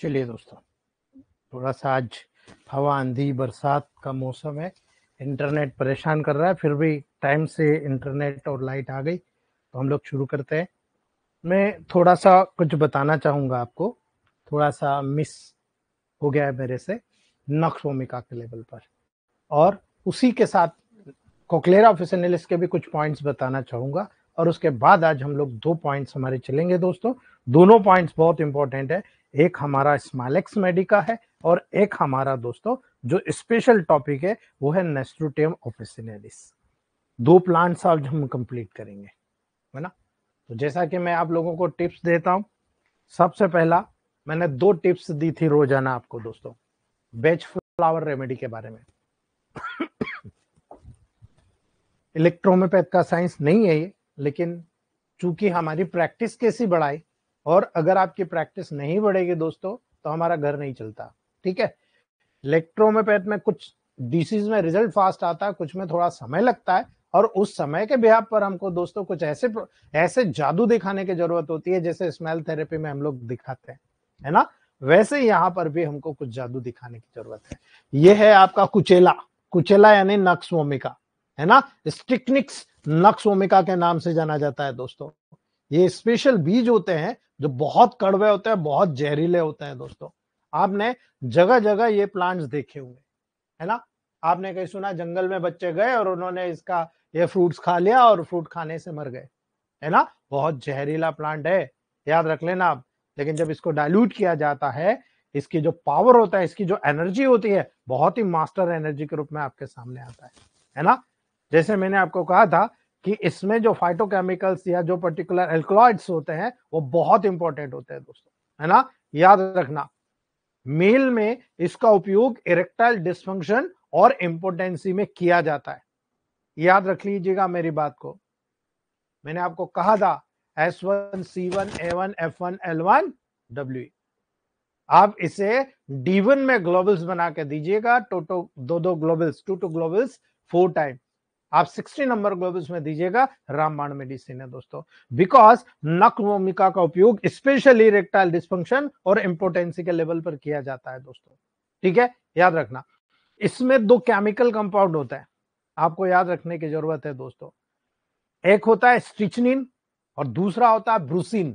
चलिए दोस्तों, थोड़ा सा आज हवा आंधी बरसात का मौसम है। इंटरनेट परेशान कर रहा है, फिर भी टाइम से इंटरनेट और लाइट आ गई तो हम लोग शुरू करते हैं। मैं थोड़ा सा कुछ बताना चाहूँगा आपको। थोड़ा सा मिस हो गया है मेरे से नक्स ओमिका के लेवल पर, और उसी के साथ कोक्लेरा ऑफिसिनालिस के भी कुछ पॉइंट्स बताना चाहूँगा। और उसके बाद आज हम लोग 2 पॉइंट्स हमारे चलेंगे दोस्तों। दोनों पॉइंट्स बहुत इंपॉर्टेंट है। एक हमारा स्मैलेक्स मेडिका है और एक हमारा दोस्तों जो स्पेशल टॉपिक है वो है नेस्ट्रोटियम ऑफिसिनालिस। 2 प्लांट्स आज हम कंप्लीट करेंगे, है ना। तो जैसा कि मैं आप लोगों को टिप्स देता हूँ, सबसे पहला मैंने 2 टिप्स दी थी रोजाना आपको दोस्तों, वेज फ्लावर रेमेडी के बारे में। इलेक्ट्रोमेपैथ का साइंस नहीं है ये, लेकिन चूंकि हमारी प्रैक्टिस कैसी बढ़ाई, और अगर आपकी प्रैक्टिस नहीं बढ़ेगी दोस्तों तो हमारा घर नहीं चलता, ठीक है। इलेक्ट्रोमेपैथ में कुछ डिसीज में रिजल्ट फास्ट आता है, कुछ में थोड़ा समय लगता है, और उस समय के बिहाफ पर हमको दोस्तों कुछ ऐसे जादू दिखाने की जरूरत होती है जैसे स्मेल थेरेपी में हम लोग दिखाते हैं, है ना। वैसे यहाँ पर भी हमको कुछ जादू दिखाने की जरूरत है। ये है आपका कुचेला। कुचेला यानी नक्स वोमिका, है ना। स्टिकनिक्स नक्स वोमिका के नाम से जाना जाता है दोस्तों। ये स्पेशल बीज होते हैं जो बहुत कड़वे होते हैं, बहुत जहरीले होते हैं दोस्तों। आपने जगह जगह ये प्लांट्स देखे होंगे, है ना। आपने कहीं सुना जंगल में बच्चे गए और उन्होंने इसका ये फ्रूट्स खा लिया और फ्रूट खाने से मर गए, है ना। बहुत जहरीला प्लांट है, याद रख लेना आप। लेकिन जब इसको डाइल्यूट किया जाता है, इसकी जो पावर होता है, इसकी जो एनर्जी होती है, बहुत ही मास्टर एनर्जी के रूप में आपके सामने आता है ना। जैसे मैंने आपको कहा था कि इसमें जो फाइटोकेमिकल्स या जो पर्टिकुलर एल्कलॉइड्स होते हैं वो बहुत इंपॉर्टेंट होते हैं दोस्तों, है ना। याद रखना, मेल में इसका उपयोग इरेक्टाइल डिस्फंक्शन और इंपोर्टेंसी में किया जाता है। याद रख लीजिएगा मेरी बात को। मैंने आपको कहा था S1 C1 A1 F1 L1 W। आप इसे D1 में ग्लोबल्स बना के दीजिएगा, दो ग्लोबल्स, 2 ग्लोबल्स 4 टाइम। आप 60 नंबर ग्लोबल्स में दीजिएगा, रामबाण मेडिसिन है दोस्तों। बिकॉज नक्स वोमिका का उपयोग स्पेशली इरेक्टाइल डिस्फंक्शन और इंपोर्टेंसी के लेवल पर किया जाता है दोस्तों, ठीक है। याद रखना, इसमें 2 केमिकल कंपाउंड होता है, आपको याद रखने की जरूरत है दोस्तों। एक होता है स्ट्रिचनिन और दूसरा होता है ब्रूसिन।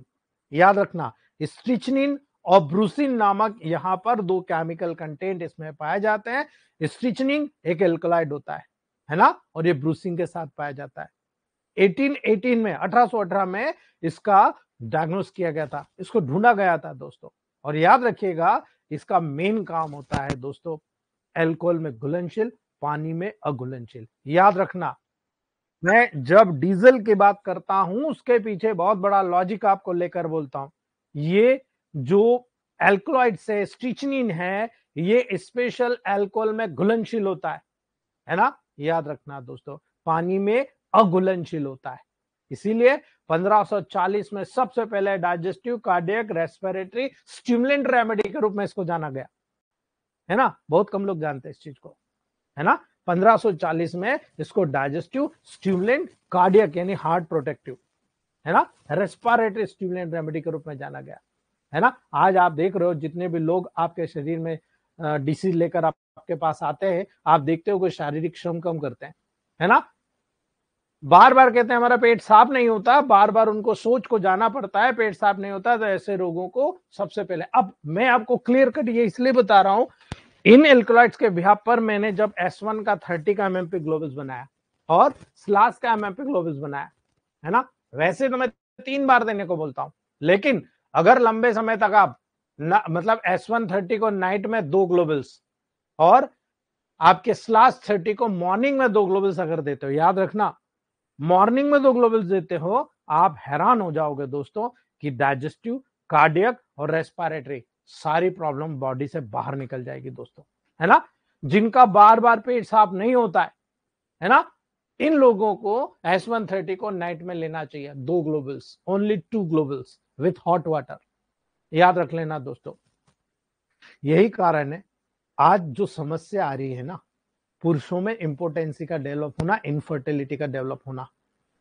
याद रखना, स्ट्रिचनिन और ब्रूसिन नामक यहां पर 2 केमिकल कंटेंट इसमें पाए जाते हैं। स्ट्रिचनिन एक एल्कलॉइड होता है ना, और ये ब्रूसिन के साथ पाया जाता है। 1818 में 1818 में इसका डायग्नोस किया गया था, इसको ढूंढा गया था दोस्तों। और याद रखिएगा, इसका मेन काम होता है दोस्तों अल्कोहल में घुलनशील, पानी में अघुलनशील। याद रखना, मैं जब डीजल की बात करता हूं उसके पीछे बहुत बड़ा लॉजिक आपको लेकर बोलता हूं। ये जो एल्कलॉइड से स्ट्रिचनिन है, ये स्पेशल अल्कोहल में घुलनशील होता है ना। याद रखना दोस्तों, पानी में अघुलनशील होता है। इसीलिए 1540 में सबसे पहले digestive, cardiac, respiratory stimulant remedy के रूप में इसको जाना गया, है ना। बहुत कम लोग जानते हैं इस चीज को, है ना। 1540 में इसको डाइजेस्टिव, स्टिमुलेंट, कार्डियक यानी हार्ट प्रोटेक्टिव, है ना, रेस्पिरेटरी स्टिमुलेंट रेमेडी के रूप में जाना गया, है ना। आज आप देख रहे हो जितने भी लोग आपके शरीर में डिसीज लेकर आपके पास आते हैं, आप देखते हो कि शारीरिक श्रम कम करते हैं, है ना। बार बार कहते हैं हमारा पेट साफ नहीं होता, बार बार उनको सोच को जाना पड़ता है, पेट साफ नहीं होता, तो ऐसे रोगों को सबसे पहले, अब मैं आपको क्लियर कट ये इसलिए बता रहा हूं, इन एल्कलॉइड्स के बिहाफ पर मैंने जब S1 का 30 का एमएमपी ग्लोबल्स बनाया और स्लास का एमएमपी ग्लोबल्स बनाया, है ना। वैसे तो मैं 3 बार देने को बोलता हूं, लेकिन अगर लंबे समय तक आप मतलब S1 30 को नाइट में 2 ग्लोबल्स और आपके स्लास 30 को मॉर्निंग में 2 ग्लोबल्स अगर देते हो, याद रखना मॉर्निंग में 2 ग्लोबल्स देते हो, आप हैरान हो जाओगे दोस्तों कि डाइजेस्टिव, कार्डियक और रेस्पिरेटरी सारी प्रॉब्लम बॉडी से बाहर निकल जाएगी दोस्तों, है ना। जिनका बार बार पेट साफ नहीं होता है ना, इन लोगों को S130 को नाइट में लेना चाहिए, 2 Global's, only 2 Global's with hot water. याद रख लेना दोस्तों, यही कारण है आज जो समस्या आ रही है ना, पुरुषों में इंपोर्टेंसी का डेवलप होना, इनफर्टिलिटी का डेवलप होना,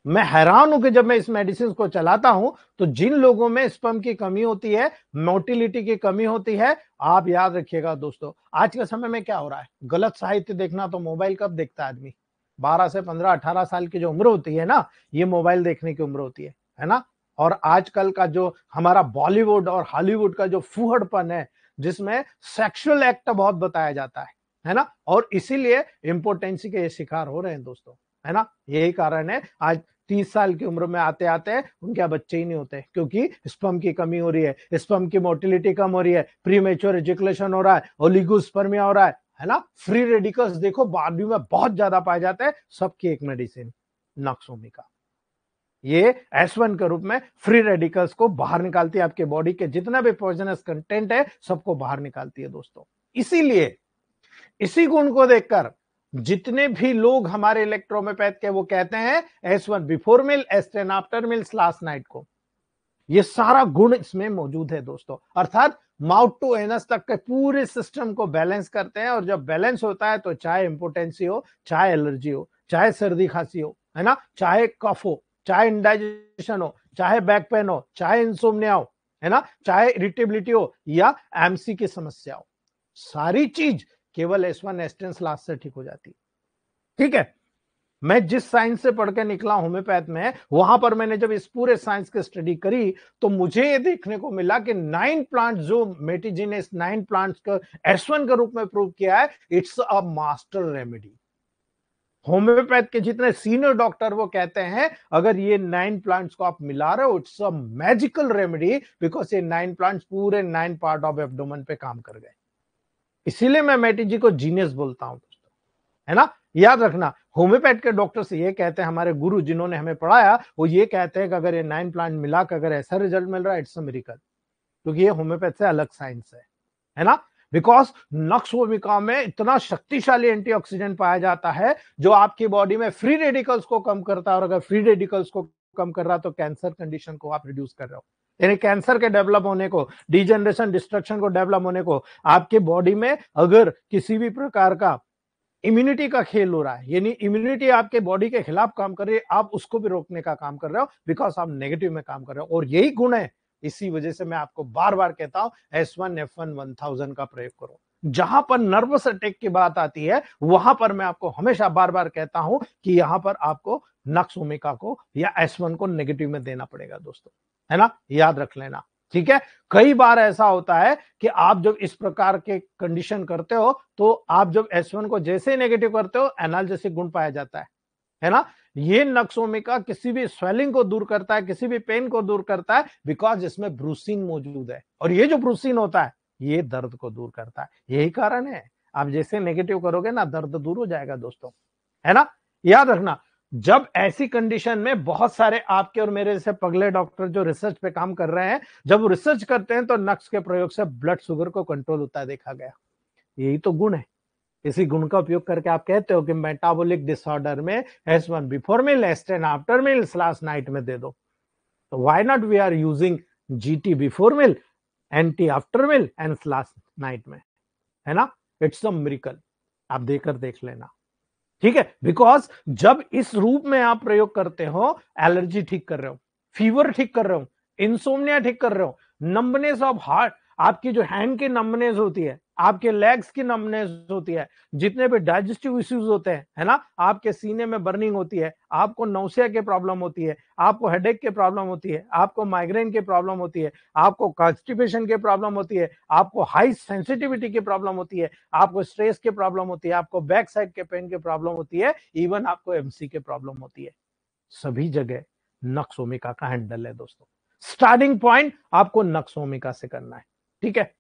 मैं हैरान हूं कि जब मैं इस मेडिसिन को चलाता हूं तो जिन लोगों में स्पर्म की कमी होती है, मोटिलिटी की कमी होती है, आप याद रखिएगा दोस्तों, आज के समय में क्या हो रहा है, गलत साहित्य देखना तो मोबाइल कब देखता है आदमी, 12 से 15 18 साल की जो उम्र होती है ना, ये मोबाइल देखने की उम्र होती है ना। और आजकल का जो हमारा बॉलीवुड और हॉलीवुड का जो फूहड़पन है, जिसमें सेक्सुअल एक्ट बहुत बताया जाता है ना, और इसीलिए इंपोर्टेंसी के ये शिकार हो रहे हैं दोस्तों, है ना। यही कारण है आज 30 साल की उम्र में आते आते उनके बच्चे ही नहीं होते, क्योंकि स्पर्म की कमी हो रही है, स्पर्म की मोटिलिटी कम हो रही है, प्रीमेच्योर एजुकेशन हो रहा है, ओलिगोस्पर्मिया हो रहा है ना। फ्री रेडिकल्स देखो बॉडी में बहुत ज्यादा पाए जाते हैं, सबकी एक मेडिसिन नक्सोमिका, ये S1 के रूप में फ्री रेडिकल्स को बाहर निकालती है, आपके बॉडी के जितना भी पॉइजनस कंटेंट है सबको बाहर निकालती है दोस्तों। इसीलिए इसी गुण को देखकर जितने भी लोग हमारे इलेक्ट्रोमेपैथ के वो कहते हैं S1 before meal, S10 after meal, last night को, ये सारा गुण इसमें मौजूद है दोस्तों। अर्थात माउथ टू एनस तक के पूरे सिस्टम को बैलेंस करते हैं, और जब बैलेंस होता है तो चाहे इंपोर्टेंसी हो, चाहे एलर्जी हो, चाहे सर्दी खांसी हो, है ना, चाहे कफ हो, चाहे इंडाइजेशन हो, चाहे बैक पेन हो, चाहे इंसोम्निया हो, है ना, चाहे इरिटेबिलिटी हो या एमसी की समस्या हो, सारी चीज केवल S1 S10 लास्ट से ठीक हो जाती है। ठीक है, मैं जिस साइंस से पढ़ के निकला होम्योपैथ में, वहां पर मैंने जब इस पूरे साइंस की स्टडी करी तो मुझे ये देखने को मिला कि 9 प्लांट जो मेटिजी ने इस 9 प्लांट्स का S1 के रूप में प्रूव किया है, it's a master remedy. Homeopath के जितने सीनियर डॉक्टर वो कहते हैं अगर ये 9 प्लांट्स को आप मिला रहे हो, it's a magical remedy, because ये 9 प्लांट्स पूरे 9 पार्ट ऑफ एब्डोमेन पे काम कर गए। इसीलिए मैं मेटिजी को जीनियस बोलता हूं दोस्तों, है ना। याद रखना, होम्योपैथ के डॉक्टर से ये कहते हैं, हमारे गुरु जिन्होंने हमें पढ़ाया वो ये कहते हैं कि अगर ये 9 प्लांट मिलाकर अगर ऐसा रिजल्ट मिल रहा है, इट्स अ मिरेकल, क्योंकि ये होम्योपैथ से अलग साइंस है ना। बिकॉज नक्सोमिका में इतना शक्तिशाली एंटीऑक्सीडेंट पाया जाता है जो आपकी बॉडी में फ्री रेडिकल्स को कम करता है, और अगर फ्री रेडिकल्स को कम कर रहा तो कैंसर कंडीशन को आप रिड्यूस कर रहे हो, यानी कैंसर के डेवलप होने को, डिजनरेशन डिस्ट्रक्शन को डेवलप होने को, आपके बॉडी में अगर किसी भी प्रकार का इम्यूनिटी का खेल हो रहा है, यानी इम्यूनिटी आपके बॉडी के खिलाफ काम कर रही है, आप उसको भी रोकने का काम कर रहे हो, बिकॉज आप नेगेटिव में काम कर रहे हो, और यही गुण है। इसी वजह से मैं आपको बार बार कहता हूं S1 F1 1000 का प्रयोग करो। जहां पर नर्वस अटैक की बात आती है वहां पर मैं आपको हमेशा बार बार कहता हूं कि यहां पर आपको नक्सोमिका को या S1 को नेगेटिव में देना पड़ेगा दोस्तों, है ना, याद रख लेना। ठीक है, कई बार ऐसा होता है कि आप जब इस प्रकार के कंडीशन करते हो तो आप जब S1 को जैसे नेगेटिव करते हो, एनाल्जेसिक गुण पाया जाता है ना। ये नक्सोमिका किसी भी स्वेलिंग को दूर करता है, किसी भी पेन को दूर करता है, बिकॉज इसमें ब्रूसिन मौजूद है, और ये जो ब्रूसिन होता है ये दर्द को दूर करता है। यही कारण है, आप जैसे नेगेटिव करोगे ना, दर्द दूर हो जाएगा दोस्तों, है ना। याद रखना, जब ऐसी कंडीशन में बहुत सारे आपके और मेरे जैसे पगले डॉक्टर जो रिसर्च पे काम कर रहे हैं, जब वो रिसर्च करते हैं तो नक्स के प्रयोग से ब्लड शुगर को कंट्रोल होता है देखा गया। यही तो गुण है। इसी गुण का उपयोग करके आप कहते हो कि मेटाबॉलिक डिसऑर्डर में S1 before meal, S10 after meal, last night में दे दो। तो why not we are using GT before meal, NT after meal and last night में, है ना। इट्स अ मिरेकल, आप देकर देख लेना। ठीक है, बिकॉज जब इस रूप में आप प्रयोग करते हो, एलर्जी ठीक कर रहे हो, फीवर ठीक कर रहे हो, इंसोम्निया ठीक कर रहे हो, नंबनेस ऑफ हार्ट, आपकी जो हैंड की नंबनेस होती है, आपके लेग्स की नंबनेस होती है, जितने भी डाइजेस्टिव इश्यूज होते हैं, है ना, आपके सीने में बर्निंग होती है, आपको नौसिया की प्रॉब्लम होती है, आपको हेडेक की प्रॉब्लम होती है, आपको माइग्रेन की प्रॉब्लम होती है, आपको कॉन्स्टिपेशन की प्रॉब्लम होती है, आपको हाई सेंसिटिविटी की प्रॉब्लम होती है, आपको स्ट्रेस की प्रॉब्लम होती है, आपको बैक साइड के पेन की प्रॉब्लम होती है, इवन आपको MC की प्रॉब्लम होती है, सभी जगह नक्सोमिका का हैंडल है दोस्तों। स्टार्टिंग पॉइंट आपको नक्सोमिका से करना है, ठीक है।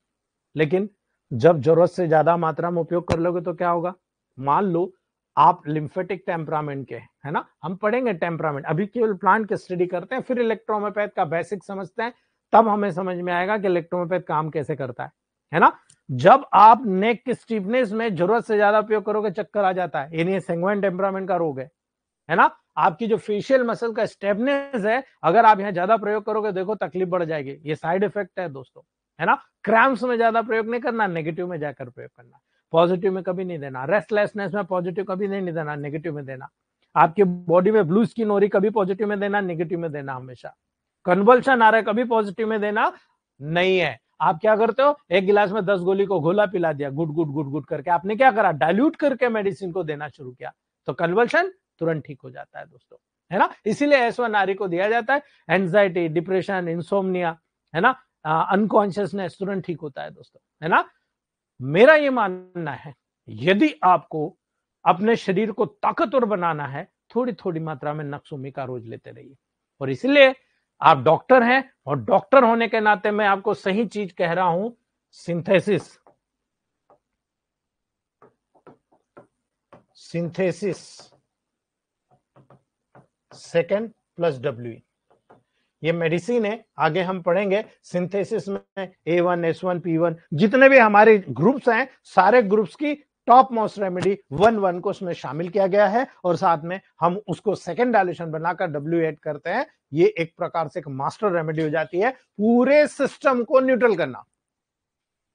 लेकिन जब जरूरत से ज्यादा मात्रा में उपयोग कर लोगे तो क्या होगा, मान लो आप लिम्फेटिक टेम्परामेंट के, है ना, हम पढ़ेंगे टेम्परामेंट, अभी केवल प्लांट की स्टडी करते हैं, फिर इलेक्ट्रोहोम्योपैथ का बेसिक समझते हैं, तब हमें समझ में आएगा कि इलेक्ट्रोहोम्योपैथ काम कैसे करता है ना। जब आप नेक की स्टीफनेस में जरूरत से ज्यादा उपयोग करोगे चक्कर आ जाता है, यानी सैंग्वाइन टेम्परामेंट का रोग है ना। आपकी जो फेशियल मसल का स्टेबनेस है, अगर आप यहाँ ज्यादा प्रयोग करोगे देखो तकलीफ बढ़ जाएगी, ये साइड इफेक्ट है दोस्तों, है ना। क्रैम्प्स में ज्यादा प्रयोग नहीं करना, नेगेटिव में जाकर प्रयोग करना, पॉजिटिव में कभी नहीं देना। रेस्टलेसनेस में पॉजिटिव कभी नहीं देना, नेगेटिव में देना। आपके बॉडी में ब्लू स्किन हो रही, कभी पॉजिटिव में देना, नेगेटिव में देना हमेशा। कन्वल्शन आ रहा है, कभी पॉजिटिव में देना नहीं है। आप क्या करते हो, एक गिलास में 10 गोली को घोला पिला दिया, गुड गुड गुड गुड करके, आपने क्या करा, डाइल्यूट करके मेडिसिन को देना शुरू किया, तो कन्वल्शन तुरंत ठीक हो जाता है दोस्तों, है ना। इसीलिए S1RE को दिया जाता है। एंजाइटी, डिप्रेशन, इंसोम्निया, है ना, अनकॉन्शियसनेस तुरंत ठीक होता है दोस्तों, है ना। मेरा ये मानना है, यदि आपको अपने शरीर को ताकतवर बनाना है, थोड़ी थोड़ी मात्रा में नक्सोमिका रोज लेते रहिए। और इसलिए आप डॉक्टर हैं, और डॉक्टर होने के नाते मैं आपको सही चीज कह रहा हूं, सिंथेसिस सेकेंड प्लस W, ये मेडिसिन है। आगे हम पढ़ेंगे सिंथेसिस में A1, S1, P1 जितने भी हमारे ग्रुप्स हैं, सारे ग्रुप्स की टॉप मोस्ट रेमेडी 1 को उसमें शामिल किया गया है, और साथ में हम उसको सेकेंड डायल्यूशन बनाकर W ऐड करते हैं। ये एक प्रकार से एक मास्टर रेमेडी हो जाती है, पूरे सिस्टम को न्यूट्रल करना।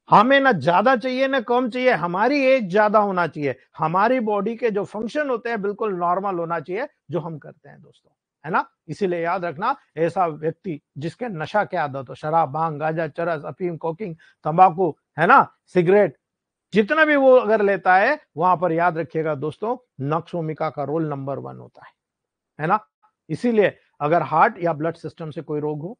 हमें ना ज्यादा चाहिए ना कम चाहिए, हमारी एज ज्यादा होना चाहिए, हमारी बॉडी के जो फंक्शन होते हैं बिल्कुल नॉर्मल होना चाहिए, जो हम करते हैं दोस्तों, है ना। इसीलिए याद रखना, ऐसा व्यक्ति जिसके नशा की आदत हो, शराब, भांग, गांजा, चरस, अफीम, कोकिंग, तंबाकू, है ना, सिगरेट, जितना भी वो अगर लेता है, वहां पर याद रखिएगा दोस्तों, नक्सोमिका का रोल नंबर 1 होता है ना। इसीलिए अगर हार्ट या ब्लड सिस्टम से कोई रोग हो,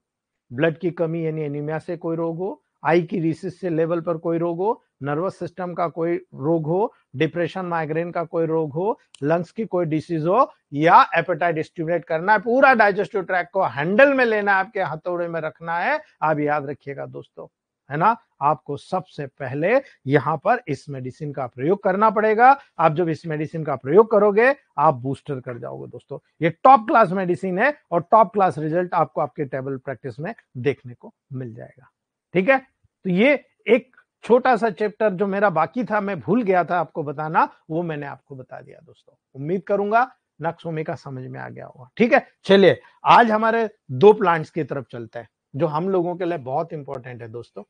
ब्लड की कमी यानी एनीमिया से कोई रोग हो, आई की रीसिस से लेवल पर कोई रोग हो, नर्वस सिस्टम का कोई रोग हो, डिप्रेशन, माइग्रेन का कोई रोग हो, लंग्स की कोई डिसीज हो, या एपेटाइट स्टिमुलेट करना है, पूरा डाइजेस्टिव ट्रैक्ट को हैंडल में लेना है, आपके हथौड़े में रखना है, आप याद रखिएगा दोस्तों, है ना। आपको सबसे पहले यहां पर इस मेडिसिन का प्रयोग करना पड़ेगा। आप जब इस मेडिसिन का प्रयोग करोगे, आप बूस्टर कर जाओगे दोस्तों। ये टॉप क्लास मेडिसिन है, और टॉप क्लास रिजल्ट आपको आपके टेबल प्रैक्टिस में देखने को मिल जाएगा। ठीक है, तो ये एक छोटा सा चैप्टर जो मेरा बाकी था, मैं भूल गया था आपको बताना, वो मैंने आपको बता दिया दोस्तों। उम्मीद करूंगा नक्सोमिका समझ में आ गया होगा। ठीक है, चलिए आज हमारे 2 प्लांट्स की तरफ चलते हैं, जो हम लोगों के लिए बहुत इंपॉर्टेंट है दोस्तों।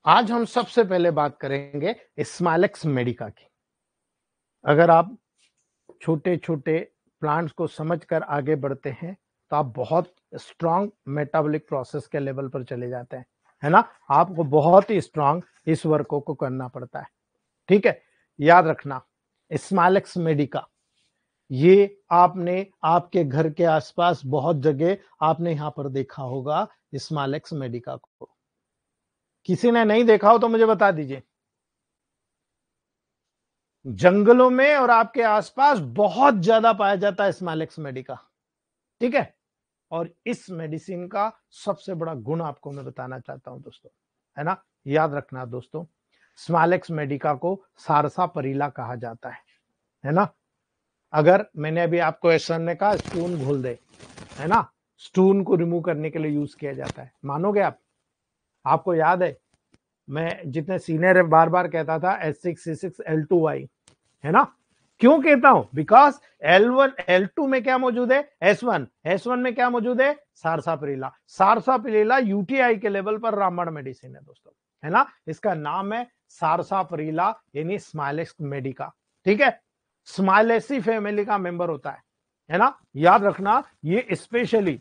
आज हम सबसे पहले बात करेंगे स्माइलेक्स मेडिका की। अगर आप छोटे छोटे प्लांट्स को समझकर आगे बढ़ते हैं, तो आप बहुत स्ट्रांग मेटाबॉलिक प्रोसेस के लेवल पर चले जाते हैं, है ना। आपको बहुत ही स्ट्रांग इस वर्कों को करना पड़ता है। ठीक है, याद रखना, स्माइलेक्स मेडिका, ये आपने आपके घर के आसपास बहुत जगह आपने यहां पर देखा होगा स्माइलेक्स मेडिका को। किसी ने नहीं देखा हो तो मुझे बता दीजिए। जंगलों में और आपके आसपास बहुत ज्यादा पाया जाता है स्माइलेक्स मेडिका। ठीक है, और इस मेडिसिन का सबसे बड़ा गुण आपको मैं बताना चाहता हूं दोस्तों, है ना। याद रखना दोस्तों, स्माइलेक्स मेडिका को सारसापरिला कहा जाता है ना। अगर मैंने अभी आपको एसर ने कहा स्टोन घोल दे, है ना, स्टोन को रिमूव करने के लिए यूज किया जाता है, मानोगे आप? आपको याद है, मैं जितने सीनियर है बार बार कहता था H6C6L2Y, है ना। क्यों कहता हूं? बिकॉज L1 L2 में क्या मौजूद है, S1 में क्या मौजूद है, सारसापरिला। सारसापरिला यूटीआई के लेवल पर रामबाण मेडिसिन है दोस्तों, है ना। इसका नाम है सारसापरिला यानी स्माइलेक्स मेडिका। ठीक है, स्माइलेसी फैमिली का मेंबर होता है ना। याद रखना, ये specially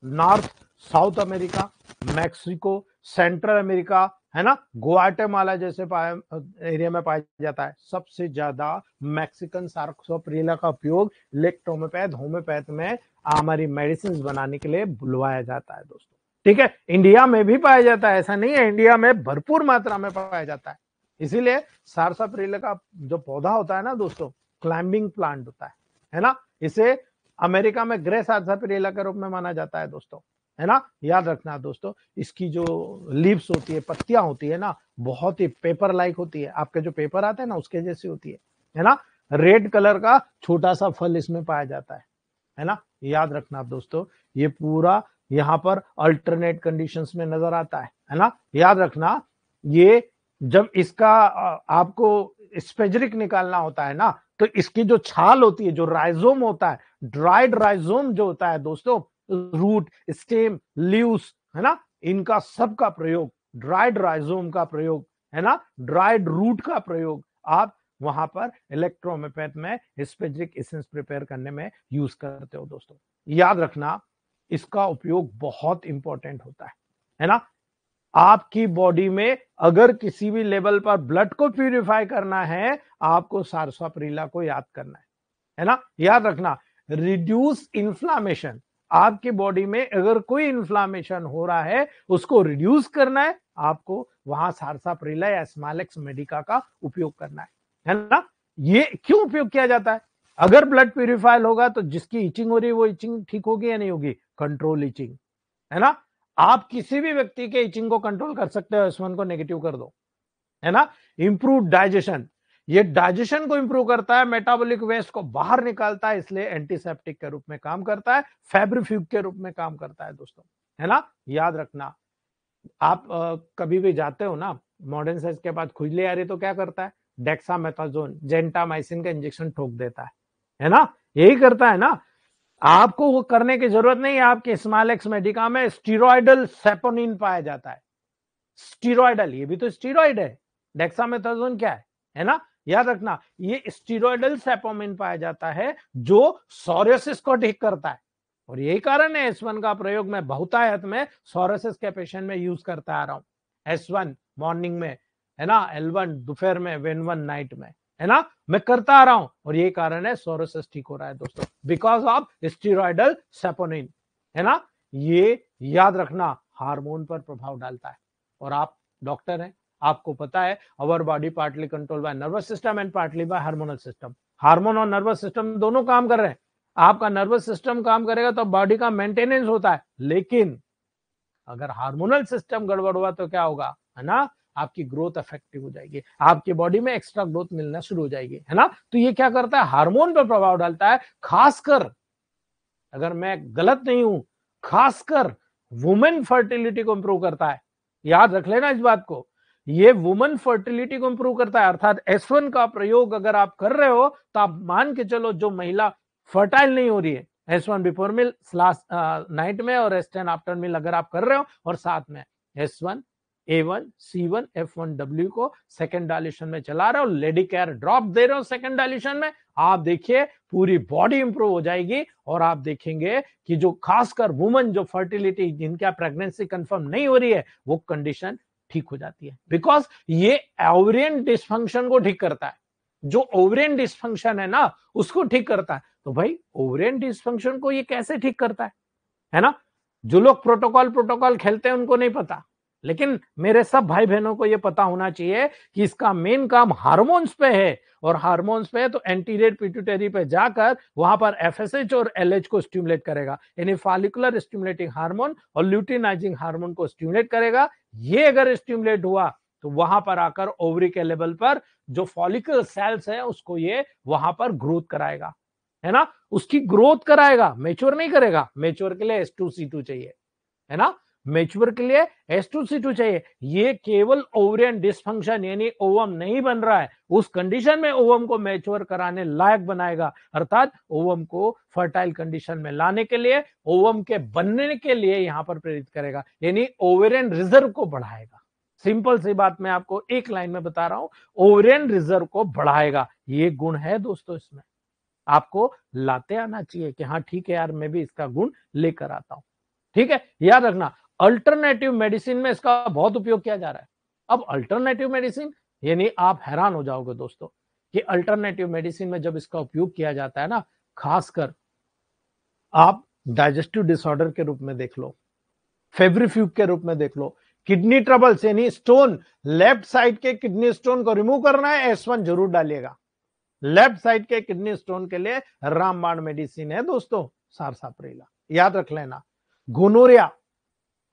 north south America, Mexico, central America, है ना, ग्वाटेमाला जैसे एरिया में पाया जाता है। सबसे ज्यादा मैक्सिकन सारसापरिला का उपयोग इलेक्ट्रोमोपैथ होम्योपैथ में हमारी मेडिसिन बनाने के लिए बुलवाया जाता है दोस्तों। ठीक है, इंडिया में भी पाया जाता है, ऐसा नहीं है, इंडिया में भरपूर मात्रा में पाया जाता है। इसीलिए सारसापरिला का जो पौधा होता है ना दोस्तों, क्लाइंबिंग प्लांट होता है ना। इसे अमेरिका में ग्रे सारसापरिला के रूप में माना जाता है दोस्तों, है ना। याद रखना दोस्तों, इसकी जो लीव्स होती है, पत्तियां होती है ना, बहुत ही पेपर लाइक होती है, आपके जो पेपर आते हैं ना उसके जैसी होती है ना। रेड कलर का छोटा सा फल इसमें पाया जाता है ना। याद रखना दोस्तों, ये पूरा यहाँ पर अल्टरनेट कंडीशंस में नजर आता है ना। याद रखना, ये जब इसका आपको स्पेजरिक निकालना होता है ना, तो इसकी जो छाल होती है, जो राइजोम होता है, ड्राइड राइजोम जो होता है दोस्तों, रूट, स्टेम, लीव्स, है ना, इनका सबका प्रयोग, ड्राइड राइजोम का प्रयोग, है ना, ड्राइड रूट का प्रयोग आप वहां पर इलेक्ट्रोमेपैथ में स्पेजरिक एसेंस प्रिपेयर करने में यूज करते हो दोस्तों। याद रखना, इसका उपयोग बहुत इंपॉर्टेंट होता है ना। आपकी बॉडी में अगर किसी भी लेवल पर ब्लड को प्यूरिफाई करना है, आपको सारसाप्रीला को याद करना है ना। याद रखना, रिड्यूस इन्फ्लामेशन, आपकी बॉडी में अगर कोई इन्फ्लामेशन हो रहा है उसको रिड्यूस करना है, आपको वहां सारसाप्रीला या स्मॉलेक्स मेडिका का उपयोग करना है ना। ये क्यों उपयोग किया जाता है? अगर ब्लड प्यूरिफाई होगा तो जिसकी इचिंग हो रही है वो इचिंग ठीक होगी या नहीं होगी? कंट्रोल इचिंग, है ना। आप किसी भी व्यक्ति के इचिंग को कंट्रोल कर सकते हो, S1 को नेगेटिव कर दो, है ना। इंप्रूव डाइजेशन, ये डाइजेशन को इंप्रूव करता है, मेटाबॉलिक वेस्ट को बाहर निकालता है, इसलिए एंटीसेप्टिक के रूप में काम करता है, फेब्रिफ्यूग के रूप में काम करता है दोस्तों, है ना। याद रखना, आप कभी भी जाते हो ना, मॉडर्न साइंस के बाद खुजली आ रही तो क्या करता है? डेक्सामेथासोन, जेंटामाइसिन का इंजेक्शन ठोक देता है ना, यही करता है ना। आपको वो करने की जरूरत नहीं है, आपके स्मॉलेक्स मेडिका में स्टीरॉयडल सेपोनिन पाया जाता है। स्टीरॉयडल, ये भी तो स्टीरॉयड है, डेक्सामेथासोन क्या है ना। याद रखना, ये स्टीरॉयडल सेपोमिन पाया जाता है जो सोरियासिस को ठीक करता है, और यही कारण है S1 का प्रयोग मैं बहुतायत में सोरियासिस के पेशेंट में यूज करता आ रहा हूं। S1 मॉर्निंग में, है ना, L1 दोपहर में, N1 नाइट में, है ना, मैं करता आ रहा हूं, और यही कारण है सोरियासिस ठीक हो रहा है दोस्तों, बिकॉज ऑफ स्टीरॉयडल सेपोनिन, है ना। ये याद रखना, हार्मोन पर प्रभाव डालता है, और आप डॉक्टर हैं, आपको पता है our body partly control by nervous system and partly bye hormonal system. Hormone और नर्वस सिस्टम दोनों काम कर रहे हैं। आपका नर्वस सिस्टम काम करेगा तो बॉडी का मेंटेनेंस होता है, लेकिन अगर हार्मोनल सिस्टम गड़बड़ हुआ तो क्या होगा, है ना, आपकी ग्रोथ इफेक्टिव हो जाएगी, आपकी बॉडी में एक्स्ट्रा ग्रोथ मिलना शुरू हो जाएगी, है ना। तो ये क्या करता है? हार्मोन पर प्रभाव डालता है, खासकर, अगर मैं गलत नहीं हूं, खासकर वुमेन फर्टिलिटी को इंप्रूव करता है। याद रख लेना इस बात को, ये वुमेन फर्टिलिटी को इंप्रूव करता है। अर्थात S1 का प्रयोग अगर आप कर रहे हो तो आप मान के चलो, जो महिला फर्टाइल नहीं हो रही है, S1 बिफोर मिल नाइट में और S10 आफ्टर मिल अगर आप कर रहे हो, और साथ में S1 A1 C1 F1W को सेकेंड डायल्यूशन में चला रहे हो, लेडी केयर ड्रॉप दे रहे हो सेकेंड डायल्यूशन में, आप देखिए पूरी बॉडी इंप्रूव हो जाएगी, और आप देखेंगे कि जो खासकर वुमेन जो फर्टिलिटी, जिनका प्रेगनेंसी कंफर्म नहीं हो रही है, वो कंडीशन ठीक हो जाती है, बिकॉज ये ओवरियन डिस्फंक्शन को ठीक करता है। जो ओवरियन डिस्फंक्शन है ना, उसको ठीक करता है। तो भाई ओवरियन डिस्फंक्शन को ये कैसे ठीक करता है ना। जो लोग प्रोटोकॉल खेलते हैं उनको नहीं पता, लेकिन मेरे सब भाई बहनों को यह पता होना चाहिए कि इसका मेन काम हार्मोन्स पे है, और हार्मोन्स पे तो एंटीरियर पिट्यूटरी पे जाकर वहां पर FSH और LH को स्टिमुलेट करेगा, यानी फॉलिकुलर स्टिमुलेटिंग हार्मोन और ल्यूटिनाइजिंग हार्मोन को स्टिमुलेट करेगा। ये अगर स्टिमुलेट हुआ तो वहां पर आकर ओवरी के लेवल पर जो फॉलिकल सेल्स है उसको ये वहां पर ग्रोथ कराएगा, है ना, उसकी ग्रोथ कराएगा, मेच्योर नहीं करेगा। मेच्योर के लिए S2C2 चाहिए, है ना, मेच्योर के लिए S2C2 चाहिए। ये केवल ओवरियन डिस्फंक्शन, यानी ओवम नहीं बन रहा है, उस कंडीशन में ओवम को मेच्योर कराने लायक बनाएगा, अर्थात ओवम को फर्टाइल कंडीशन में लाने के लिए, ओवम के बनने के लिए यहां पर प्रेरित करेगा, यानी ओवरियन रिजर्व को बढ़ाएगा। सिंपल सी बात मैं आपको एक लाइन में बता रहा हूं, ओवरियन रिजर्व को बढ़ाएगा। ये गुण है दोस्तों, इसमें आपको लाते आना चाहिए कि हाँ ठीक है यार, मैं भी इसका गुण लेकर आता हूं, ठीक है। याद रखना, अल्टरनेटिव मेडिसिन में इसका बहुत उपयोग किया जा रहा है। अब अल्टरनेटिव मेडिसिन, यानी आप हैरान हो जाओगे दोस्तों कि अल्टरनेटिव मेडिसिन में जब इसका उपयोग किया जाता है ना, खासकर आप डाइजेस्टिव डिसऑर्डर के रूप में देख लो, फेब्रिफ्यूग के रूप में देख लो, किडनी ट्रबल्स यानी स्टोन, लेफ्ट साइड के किडनी स्टोन को रिमूव करना है, S1 जरूर डालिएगा। लेफ्ट साइड के किडनी स्टोन के लिए रामबाण मेडिसिन है दोस्तों, सारसाप्रीला, याद रख लेना। गोनोरिया,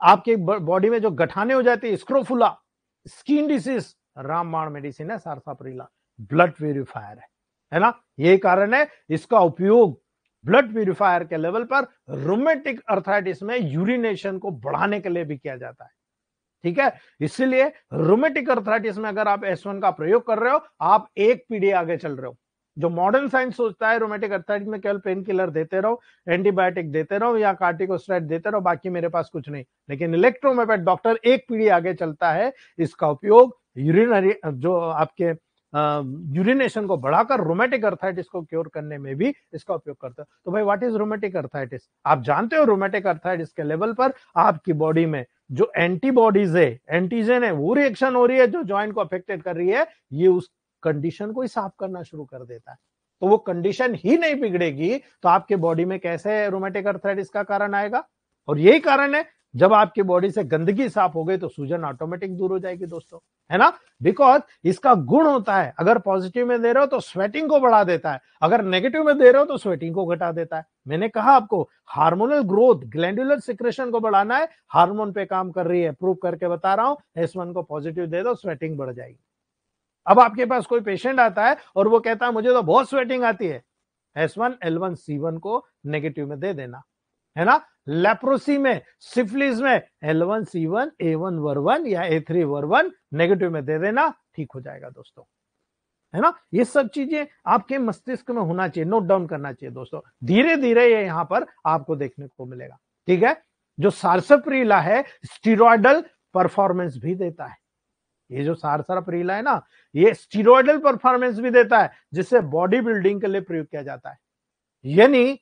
आपके बॉडी में जो गठाने हो जाती है, स्क्रोफुला, स्किन डिसीज, रामबाण मेडिसिन है सारसाप्रीला। ब्लड प्यूरिफायर है ना, यही कारण है इसका उपयोग ब्लड प्यूरिफायर के लेवल पर रोमेटिक अर्थराइटिस में यूरिनेशन को बढ़ाने के लिए भी किया जाता है, ठीक है। इसीलिए रूमेटिक अर्थराइटिस में अगर आप S1 का प्रयोग कर रहे हो, आप एक पीढ़ी आगे चल रहे हो। जो मॉडर्न साइंस सोचता है रूमेटिक अर्थराइटिस में केवल पेन किलर देते रहो, एंटीबायोटिक देते रहो या कार्टिकोस्टेरॉइड देते रहो, बाकी मेरे पास कुछ नहीं। लेकिन इलेक्ट्रोहोम्योपैथ डॉक्टर एक पीढ़ी आगे चलता है। इसका उपयोग यूरिनरी जो आपके यूरिनेशन को बढ़ाकर रूमेटिक अर्थराइटिस को क्योर करने में भी इसका उपयोग करता है। तो भाई व्हाट इज रूमेटिक अर्थराइटिस? आप जानते हो रूमेटिक अर्थराइटिस के लेवल पर आपकी बॉडी में जो एंटीबॉडीज है, एंटीजन है, वो रिएक्शन हो रही है जो ज्वाइंट को अफेक्टेड कर रही है, ये उस कंडीशन को ही साफ करना शुरू कर देता है। तो वो कंडीशन ही नहीं बिगड़ेगी तो आपके बॉडी में कैसे रूमेटिक अर्थराइटिस का कारण आएगा? और यही कारण है, जब आपकी बॉडी से गंदगी साफ हो गई तो सूजन ऑटोमेटिक दूर हो जाएगी दोस्तों, है ना। बिकॉज इसका गुण होता है, अगर पॉजिटिव में दे रहे हो तो स्वेटिंग को बढ़ा देता है, अगर नेगेटिव में दे रहे हो तो स्वेटिंग को घटा देता है। मैंने कहा आपको हार्मोनल ग्रोथ, ग्लैंडुलर सिक्रेशन को बढ़ाना है, हार्मोन पे काम कर रही है, प्रूव करके बता रहा हूं। S1 को पॉजिटिव दे दो, स्वेटिंग बढ़ जाएगी। अब आपके पास कोई पेशेंट आता है और वो कहता है मुझे तो बहुत स्वेटिंग आती है, S1 L1 C1 को नेगेटिव में दे देना, है ना। लेप्रोसी में, सिफिलिस में L1 C1 A1 वर्वन या A3 वर्वन नेगेटिव में दे देना, ठीक हो जाएगा दोस्तों, है ना। ये सब चीजें आपके मस्तिष्क में होना चाहिए, नोट डाउन करना चाहिए दोस्तों। धीरे धीरे ये यहां पर आपको देखने को मिलेगा, ठीक है। जो सारसप्रीला है स्टीरॉयडल परफॉर्मेंस भी देता है। ये जो सारसप्रीला है ना, ये स्टीरॉयडल परफॉर्मेंस भी देता है, जिससे बॉडी बिल्डिंग के लिए प्रयोग किया जाता है। यानी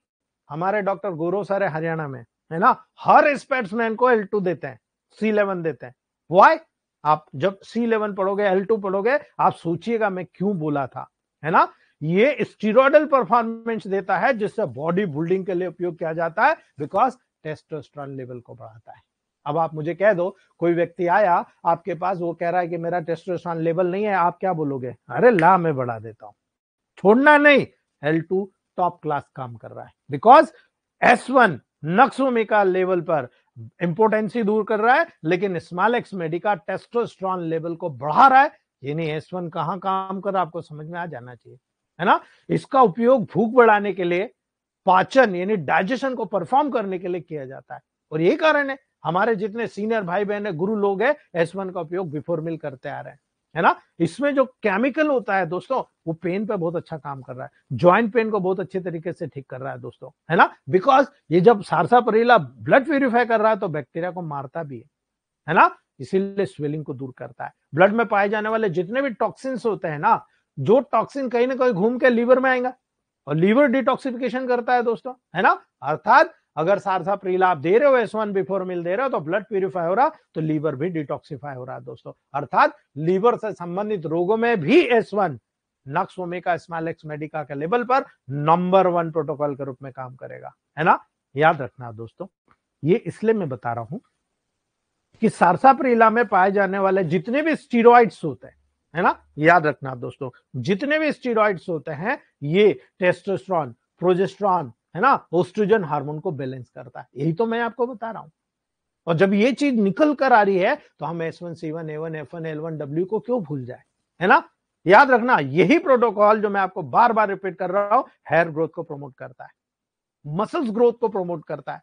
हमारे डॉक्टर गौरव सर है हरियाणा में, है ना, हर स्पोर्ट्समैन को L2 देते हैं, C11 देते हैं। व्हाई? आप जब C11 पढ़ोगे, L2 पढ़ोगे, आप सोचिएगा मैं क्यों बोला था, है ना। ये स्टीरॉयडल परफॉर्मेंस देता है, जिससे बॉडी बिल्डिंग के लिए उपयोग किया जाता है, बिकॉज टेस्टोस्टेरोन लेवल को बढ़ाता है। अब आप मुझे कह दो, कोई व्यक्ति आया आपके पास, वो कह रहा है कि मेरा टेस्टोस्टेरोन लेवल नहीं है, आप क्या बोलोगे? अरे ला, मैं बढ़ा देता हूं, छोड़ना नहीं। L2 टॉप क्लास काम कर रहा है, बिकॉज S1 नक्सोमिका लेवल पर इंपोर्टेंसी दूर कर रहा है, लेकिन small x Medica testosterone level को बढ़ा रहा है। यानी S1 कहां काम कर रहा है, आपको समझ में आ जाना चाहिए, है ना। इसका उपयोग भूख बढ़ाने के लिए, पाचन यानी डाइजेशन को परफॉर्म करने के लिए किया जाता है। और यही कारण है हमारे जितने सीनियर भाई बहन है, गुरु लोग हैं, S1 का उपयोग बिफोर मील करते आ रहे हैं, है ना। इसमें जो केमिकल होता है दोस्तों, वो पेन पे बहुत अच्छा काम कर रहा है, ज्वाइंट पेन को बहुत अच्छे तरीके से ठीक कर रहा है दोस्तों, है ना। बिकॉज ये जब सारसाप्रीला ब्लड प्यूरिफाई कर रहा है तो बैक्टीरिया को मारता भी है ना, इसीलिए स्वेलिंग को दूर करता है। ब्लड में पाए जाने वाले जितने भी टॉक्सिन्स होते हैं ना, जो टॉक्सिन कहीं ना कहीं घूम के लीवर में आएगा और लीवर डिटॉक्सिफिकेशन करता है दोस्तों, है ना। अर्थात अगर सारसाप्रीला आप दे रहे हो, S1 बिफोर मील दे रहे हो, तो ब्लड प्यूरिफाई हो रहा, तो लीवर भी डिटॉक्सिफाई हो रहा है दोस्तों। अर्थात लीवर से संबंधित रोगों में भी S1 nux vomica small x Medica के लेवल पर नंबर 1 प्रोटोकॉल के रूप में काम करेगा, है ना। याद रखना दोस्तों, ये इसलिए मैं बता रहा हूं कि सारसाप्रीला में पाए जाने वाले जितने भी स्टीरॉइड्स होते हैं, है ना, याद रखना दोस्तों, जितने भी स्टीरॉइड्स होते हैं, ये टेस्टोस्टेरोन, प्रोजेस्टेरोन, है ना, एस्ट्रोजन हार्मोन को बैलेंस करता है। यही तो मैं आपको बता रहा हूं। और जब ये चीज निकल कर आ रही है तो हम S1 C1 A1 F1 L1 W को क्यों भूल जाए, है ना। याद रखना, यही प्रोटोकॉल जो मैं आपको बार बार रिपीट कर रहा हूं, हेयर ग्रोथ को प्रमोट करता है, मसल्स ग्रोथ को प्रमोट करता है,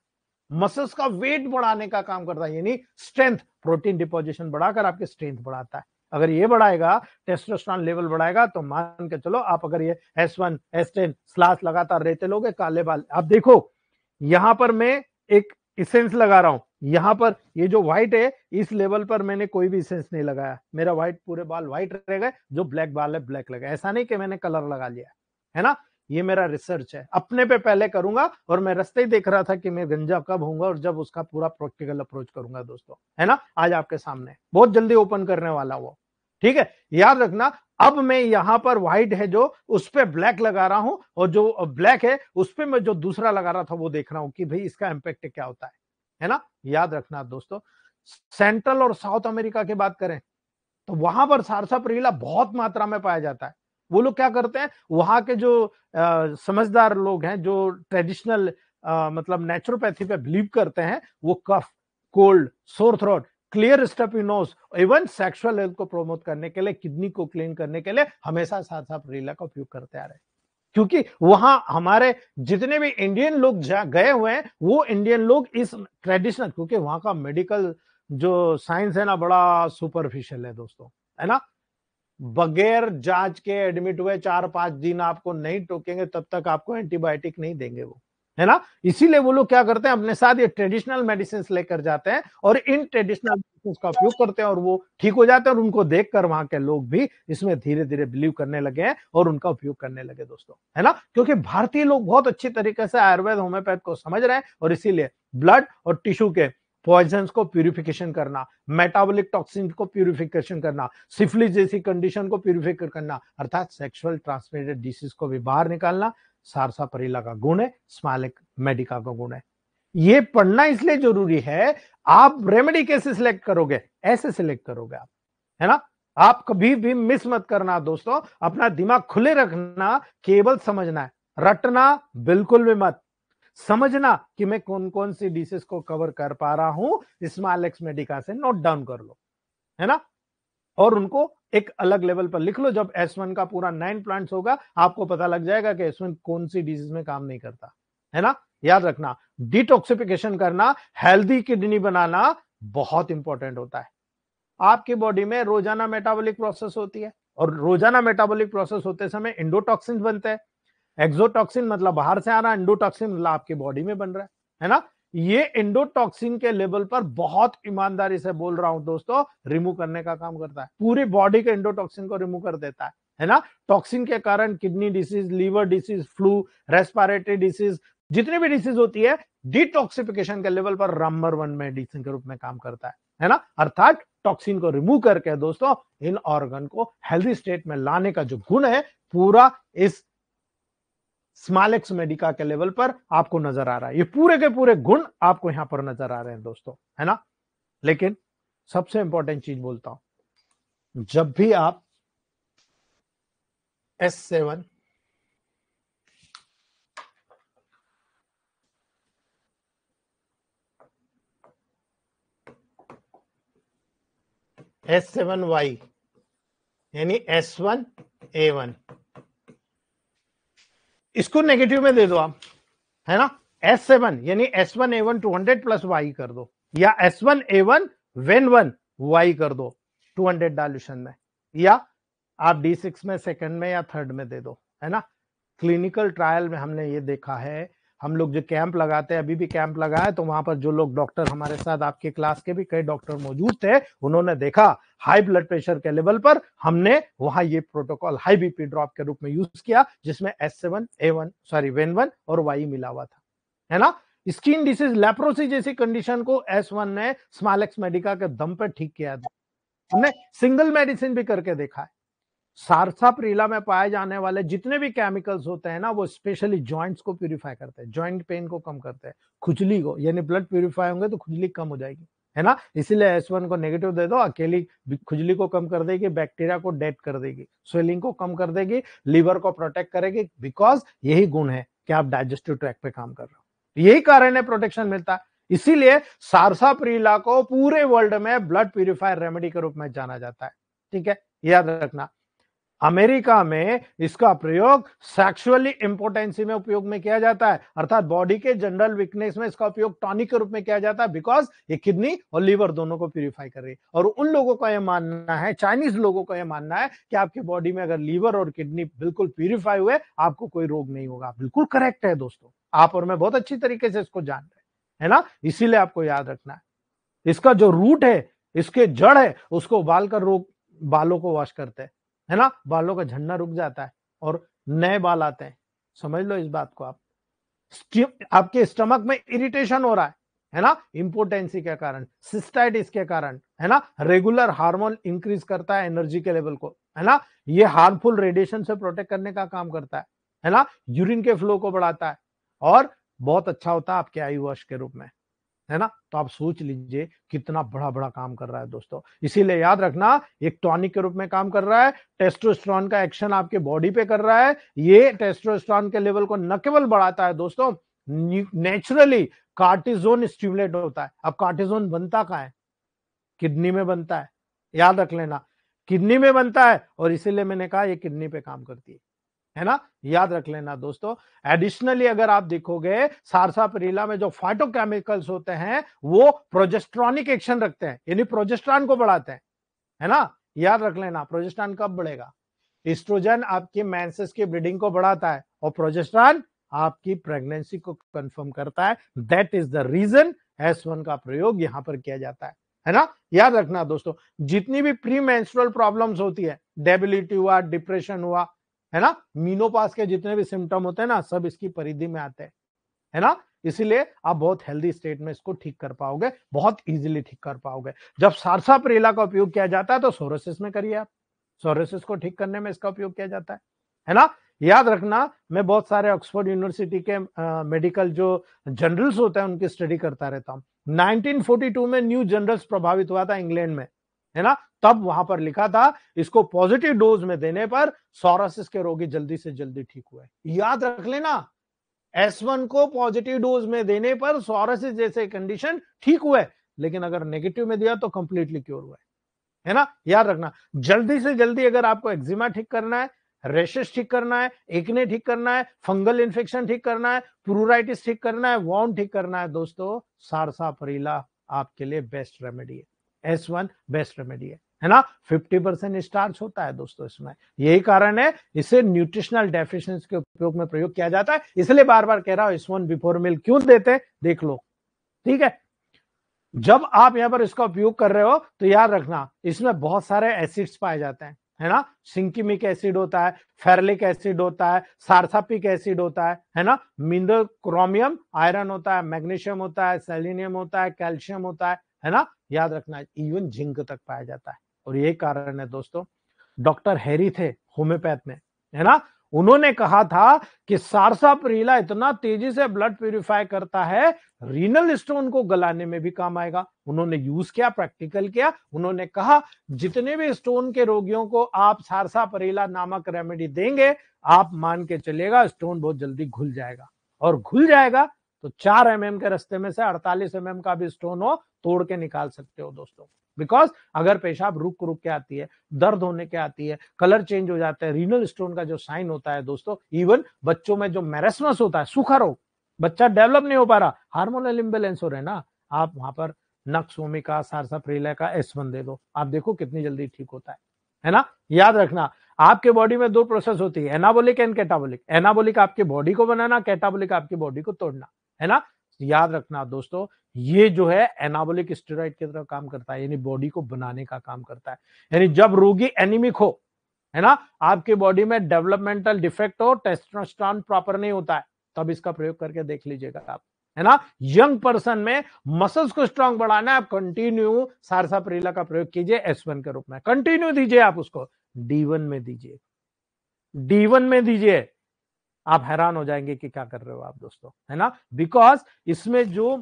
मसल्स का वेट बढ़ाने का काम करता है, यानी स्ट्रेंथ, प्रोटीन डिपोजिशन बढ़ाकर आपकी स्ट्रेंथ बढ़ाता है। अगर ये बढ़ाएगा, टेस्टोस्टेरोन लेवल बढ़ाएगा, तो मान के चलो आप अगर ये S1 S10 स्लास लगातार रहते लोगे, काले बाल, आप देखो यहां पर मैं एक इसेंस लगा रहा हूं, यहां पर ये जो व्हाइट है, इस लेवल पर मैंने कोई भी इसेंस नहीं लगाया, मेरा व्हाइट पूरे बाल व्हाइट रह गए, जो ब्लैक बाल है ब्लैक लगा। ऐसा नहीं कि मैंने कलर लगा लिया, है ना। ये मेरा रिसर्च है, अपने पे पहले करूंगा, और मैं रास्ते ही देख रहा था कि मैं गंजा कब होऊंगा और जब उसका पूरा प्रैक्टिकल अप्रोच करूंगा दोस्तों, है ना। आज आपके सामने बहुत जल्दी ओपन करने वाला वो, ठीक है। याद रखना, अब मैं यहां पर व्हाइट है जो, उस पे ब्लैक लगा रहा हूं, और जो ब्लैक है उस पे मैं जो दूसरा लगा रहा था वो देख रहा हूं कि भाई इसका इंपैक्ट क्या होता है ना। याद रखना दोस्तों, सेंट्रल और साउथ अमेरिका की बात करें तो वहां पर सारसाप्रीला बहुत मात्रा में पाया जाता है। वो लोग क्या करते हैं, वहां के जो समझदार लोग हैं, जो ट्रेडिशनल मतलब नेचुरोपैथी पे बिलीव करते हैं, वो cough, cold, sore throat, clear stuffy nose, even sexual health को प्रमोट करने के लिए, किडनी को क्लीन करने के लिए हमेशा सारसाप्रीला का उपयोग करते आ रहे हैं। क्योंकि वहां हमारे जितने भी इंडियन लोग गए हुए हैं, वो इंडियन लोग इस ट्रेडिशनल, क्योंकि वहां का मेडिकल जो साइंस है ना बड़ा सुपरफिशियल है दोस्तों, है ना। बगैर जांच के एडमिट हुए 4-5 दिन आपको नहीं टोकेंगे तब तक आपको एंटीबायोटिक नहीं देंगे वो, है ना। इसीलिए वो लोग क्या करते हैं, अपने साथ ये ट्रेडिशनल मेडिसिन लेकर जाते हैं और इन ट्रेडिशनल मेडिसिन का उपयोग करते हैं और वो ठीक हो जाते हैं और उनको देखकर वहां के लोग भी इसमें धीरे धीरे बिलीव करने लगे हैं और उनका उपयोग करने लगे दोस्तों, है ना। क्योंकि भारतीय लोग बहुत अच्छी तरीके से आयुर्वेद होम्योपैथ को समझ रहे हैं और इसीलिए ब्लड और टिश्यू के पॉइजन्स को प्यूरिफिकेशन करना, मेटाबॉलिक टॉक्सिन को प्यूरिफिकेशन करना, सिफिलिस जैसी कंडीशन को प्यूरिफाई करना, अर्थात सेक्सुअल ट्रांसमिटेड डिसीज को भी बाहर निकालना सारसापरिला का गुण है, स्मालिक मेडिका का गुण है। ये पढ़ना इसलिए जरूरी है, आप रेमेडी कैसे सिलेक्ट करोगे, ऐसे सिलेक्ट करोगे आप, है ना। आप कभी भी मिस मत करना दोस्तों, अपना दिमाग खुले रखना, केवल समझना है, रटना बिल्कुल भी मत। समझना कि मैं कौन कौन सी डिशेस को कवर कर पा रहा हूं, स्मॉलेक्स मेडिका से नोट डाउन कर लो, है ना, और उनको एक अलग लेवल पर लिख लो। जब S1 का पूरा 9 प्लांट्स होगा आपको पता लग जाएगा कि S1 कौन सी डिजीज में काम नहीं करता, है ना। याद रखना, डिटॉक्सिफिकेशन करना, हेल्दी किडनी बनाना बहुत इंपॉर्टेंट होता है। आपकी बॉडी में रोजाना मेटाबॉलिक प्रोसेस होती है और रोजाना मेटाबॉलिक प्रोसेस होते समय इंडोटॉक्सिन बनते हैं। एक्सोटॉक्सिन मतलब बाहर से आ रहा है, एंडोटॉक्सिन मतलब आपकी बॉडी में बन रहा है ना। ये एंडोटॉक्सिन के लेवल पर बहुत ईमानदारी से बोल रहा हूं दोस्तों, रिमूव करने का काम करता है, पूरी बॉडी के एंडोटॉक्सिन को रिमूव कर देता है ना। टॉक्सिन के कारण kidney disease, liver disease, flu, respiratory disease, जितनी भी डिसीज होती है, डिटॉक्सिफिकेशन के लेवल पर नंबर 1 मेडिसिन के रूप में काम करता है ना। अर्थात टॉक्सिन को रिमूव करके दोस्तों इन ऑर्गन को हेल्दी स्टेट में लाने का जो गुण है, पूरा इस स्मॉलेक्स मेडिका के लेवल पर आपको नजर आ रहा है। ये पूरे के पूरे गुण आपको यहां पर नजर आ रहे हैं दोस्तों, है ना। लेकिन सबसे इंपॉर्टेंट चीज बोलता हूं, जब भी आप S7 S7Y यानी S1A1 इसको नेगेटिव में दे दो आप, है ना। S7 यानी S1A1 200 प्लस Y कर दो, या S1A1 Ven1 Y कर दो 200 डायल्यूशन में, या आप D6 में सेकंड में या थर्ड में दे दो, है ना। क्लिनिकल ट्रायल में हमने ये देखा है, हम लोग जो कैंप लगाते हैं, अभी भी कैंप लगा है, तो वहां पर जो लोग डॉक्टर हमारे साथ, आपके क्लास के भी कई डॉक्टर मौजूद थे, उन्होंने देखा हाई ब्लड प्रेशर के लेवल पर हमने वहां ये प्रोटोकॉल हाई बीपी ड्रॉप के रूप में यूज किया, जिसमें Ven1 और Y मिला हुआ था, है ना। स्किन डिसीज, लेप्रोसी जैसी कंडीशन को S1 ने स्मॉलेक्स मेडिका के दम पे ठीक किया था। हमने सिंगल मेडिसिन भी करके देखा है। सारसाप्रिला में पाए जाने वाले जितने भी केमिकल्स होते हैं ना, वो स्पेशली जॉइंट्स को प्यूरिफाई करते हैं, जॉइंट पेन को कम करते हैं, खुजली को, यानी ब्लड प्यूरिफाई होंगे तो खुजली कम हो जाएगी, है ना। इसलिए S1 को नेगेटिव दे दो, अकेली खुजली को कम कर देगी, बैक्टीरिया को डेड कर देगी, स्वेलिंग को कम कर देगी, लीवर को प्रोटेक्ट करेगी, बिकॉज यही गुण है कि आप डाइजेस्टिव ट्रैक्ट पे काम कर रहे हो, यही कारण है प्रोटेक्शन मिलता है। इसीलिए सारसाप्रिला को पूरे वर्ल्ड में ब्लड प्यूरिफायर रेमेडी के रूप में जाना जाता है, ठीक है, याद रखना। अमेरिका में इसका प्रयोग सेक्सुअली इंपोर्टेंसी में उपयोग में किया जाता है, अर्थात बॉडी के जनरल वीकनेस में इसका उपयोग टॉनिक के रूप में किया जाता है, बिकॉज ये किडनी और लीवर दोनों को प्यूरिफाई कर रही है। और उन लोगों का यह मानना है, चाइनीज लोगों का यह मानना है कि आपकी बॉडी में अगर लीवर और किडनी बिल्कुल प्यूरिफाई हुए, आपको कोई रोग नहीं होगा। बिल्कुल करेक्ट है दोस्तों, आप और मैं बहुत अच्छी तरीके से इसको जान रहे हैं, है ना। इसीलिए आपको याद रखना है, इसका जो रूट है, इसके जड़ है, उसको उबालकर बालों को वॉश करते हैं, है ना, बालों का झड़ना रुक जाता है और नए बाल आते हैं। समझ लो इस बात को आप। आपके स्टमक में इरिटेशन हो रहा है ना, इंपोर्टेंसी के कारण, सिस्टाइटिस के कारण, है ना, रेगुलर हार्मोन इंक्रीज करता है एनर्जी के लेवल को, है ना, ये हार्मफुल रेडिएशन से प्रोटेक्ट करने का काम करता है ना, यूरिन के फ्लो को बढ़ाता है और बहुत अच्छा होता है आपके आई वॉश के रूप में, है ना। तो आप सोच लीजिए कितना बड़ा बड़ा काम कर रहा है दोस्तों। इसीलिए याद रखना, एक टॉनिक के रूप में काम कर रहा है, टेस्टोस्टेरोन का एक्शन आपके बॉडी पे कर रहा है। ये टेस्टोस्टेरोन के लेवल को न केवल बढ़ाता है दोस्तों, नेचुरली कार्टिजोन स्टिमुलेट होता है। अब कार्टिजोन बनता कहां है? किडनी में बनता है, याद रख लेना, किडनी में बनता है, और इसीलिए मैंने कहा ये किडनी पे काम करती है। है ना, याद रख लेना दोस्तों। एडिशनली अगर आप देखोगे सारसापरिला में जो फाइटोकेमिकल्स होते हैं वो प्रोजेस्ट्रॉनिक एक्शन रखते हैं, यानी प्रोजेस्ट्रॉन को बढ़ाते हैं, है ना, याद रख लेना। प्रोजेस्ट्रॉन कब बढ़ेगा? एस्ट्रोजन आपकी मेंसेस की ब्लीडिंग को बढ़ाता है और प्रोजेस्टेरॉन आपकी प्रेगनेंसी को कंफर्म करता है। That is the reason S1 का प्रयोग यहां पर किया जाता है ना, याद रखना दोस्तों। जितनी भी प्री मेंस्ट्रुअल प्रॉब्लम्स होती है, डेबिलिटी हुआ, डिप्रेशन हुआ, है ना, मीनोपास के जितने भी सिम्टम होते हैं ना, सब इसकी परिधि में आते हैं, है ना। इसीलिए आप बहुत हेल्दी स्टेट में इसको ठीक कर पाओगे, बहुत इजीली ठीक कर पाओगे। जब सारसाप्रिला का उपयोग किया जाता है तो सोरोसिस में करिए आप, सोरोसिस को ठीक करने में इसका उपयोग किया जाता है ना। याद रखना, मैं बहुत सारे ऑक्सफोर्ड यूनिवर्सिटी के मेडिकल जो जर्नल्स होते हैं उनकी स्टडी करता रहता हूं। 1942 में न्यू जर्नल्स प्रभावित हुआ था इंग्लैंड में, है ना, तब वहां पर लिखा था इसको पॉजिटिव डोज में देने पर सोरोसिस के रोगी जल्दी से जल्दी ठीक हुए। याद रख लेना, S1 को पॉजिटिव डोज में देने पर सोरोसिस जैसे कंडीशन ठीक हुए, लेकिन अगर नेगेटिव में दिया तो कंप्लीटली क्योर हुआ, है ना, याद रखना। जल्दी से जल्दी अगर आपको एक्जिमा ठीक करना है, रेशेस ठीक करना है, एक्ने ठीक करना है, फंगल इन्फेक्शन ठीक करना है, प्लूराइटिस ठीक करना है, वाउंड ठीक करना है, दोस्तों सारसापरिला आपके लिए बेस्ट रेमेडी है। S1 बेस्ट रेमेडी है ना। 50% स्टार्च होता है दोस्तों इसमें, यही कारण है इसे न्यूट्रिशनल डेफिशिएंसी के उपयोग में प्रयोग किया जाता है। इसलिए बार बार कह रहा हूं S1 बिफोर मील क्यों देते हैं, देख लो, ठीक है। जब आप यहां पर इसका उपयोग कर रहे हो तो याद रखना इसमें बहुत सारे एसिड्स पाए जाते हैं, है ना। सिंकिमिक एसिड होता है, फेरलिक एसिड होता है, सारसापिक एसिड होता है ना, मिनरल क्रोमियम आयरन होता है, मैग्नीशियम होता है, सेलेनियम होता है, कैल्शियम होता है ना, याद रखना इवन जिंक तक पाया जाता है। और यही कारण है दोस्तों, डॉक्टर हैरी थे होम्योपैथ में, है ना, उन्होंने कहा था कि सारसापरिला इतना तेजी से ब्लड प्यूरिफाई करता है, रीनल स्टोन को गलाने में भी काम आएगा। उन्होंने यूज किया, प्रैक्टिकल किया, उन्होंने कहा जितने भी स्टोन के रोगियों को आप सारसापरिला नामक रेमेडी देंगे, आप मान के चलेगा स्टोन बहुत जल्दी घुल जाएगा, और घुल जाएगा तो 4 mm के रास्ते में से 48 mm का भी स्टोन हो तोड़ के निकाल सकते हो दोस्तों। बिकॉज अगर पेशाब रुक रुक के आती है, दर्द होने के आती है, कलर चेंज हो जाता है, रीनल स्टोन का जो साइन होता है दोस्तों, इवन बच्चों में जो मैरेस्मस होता है, सूखा रोग, बच्चा डेवलप नहीं हो पा रहा, हार्मोनल इम्बेलेंस हो रहे ना, आप वहां पर नक्स ओमिका सारसाप्रिला का S1 दे दो, आप देखो कितनी जल्दी ठीक होता है ना। याद रखना आपके बॉडी में 2 प्रोसेस होती है, एनाबोलिक एंड कैटाबोलिक। एनाबोलिक आपकी बॉडी को बनाना, कैटाबोलिक आपकी बॉडी को तोड़ना, है ना। याद रखना दोस्तों, ये जो है एनाबोलिक स्टेरॉइड की तरह काम करता है, यानी बॉडी को बनाने का काम करता है। यानी जब रोगी एनीमिक हो, है ना, आपकी बॉडी में डेवलपमेंटल डिफेक्ट हो, टेस्टोस्टेरोन प्रॉपर नहीं होता है, तब इसका प्रयोग करके देख लीजिएगा आप, है ना। यंग पर्सन में मसल्स को स्ट्रांग बढ़ाना है, आप कंटिन्यू सारसाप्रिला का प्रयोग कीजिए S1 के रूप में, कंटिन्यू दीजिए, आप उसको D1 में दीजिए, D1 में दीजिए, आप हैरान हो जाएंगे कि क्या कर रहे हो आप दोस्तों, है ना। बिकॉज इसमें जो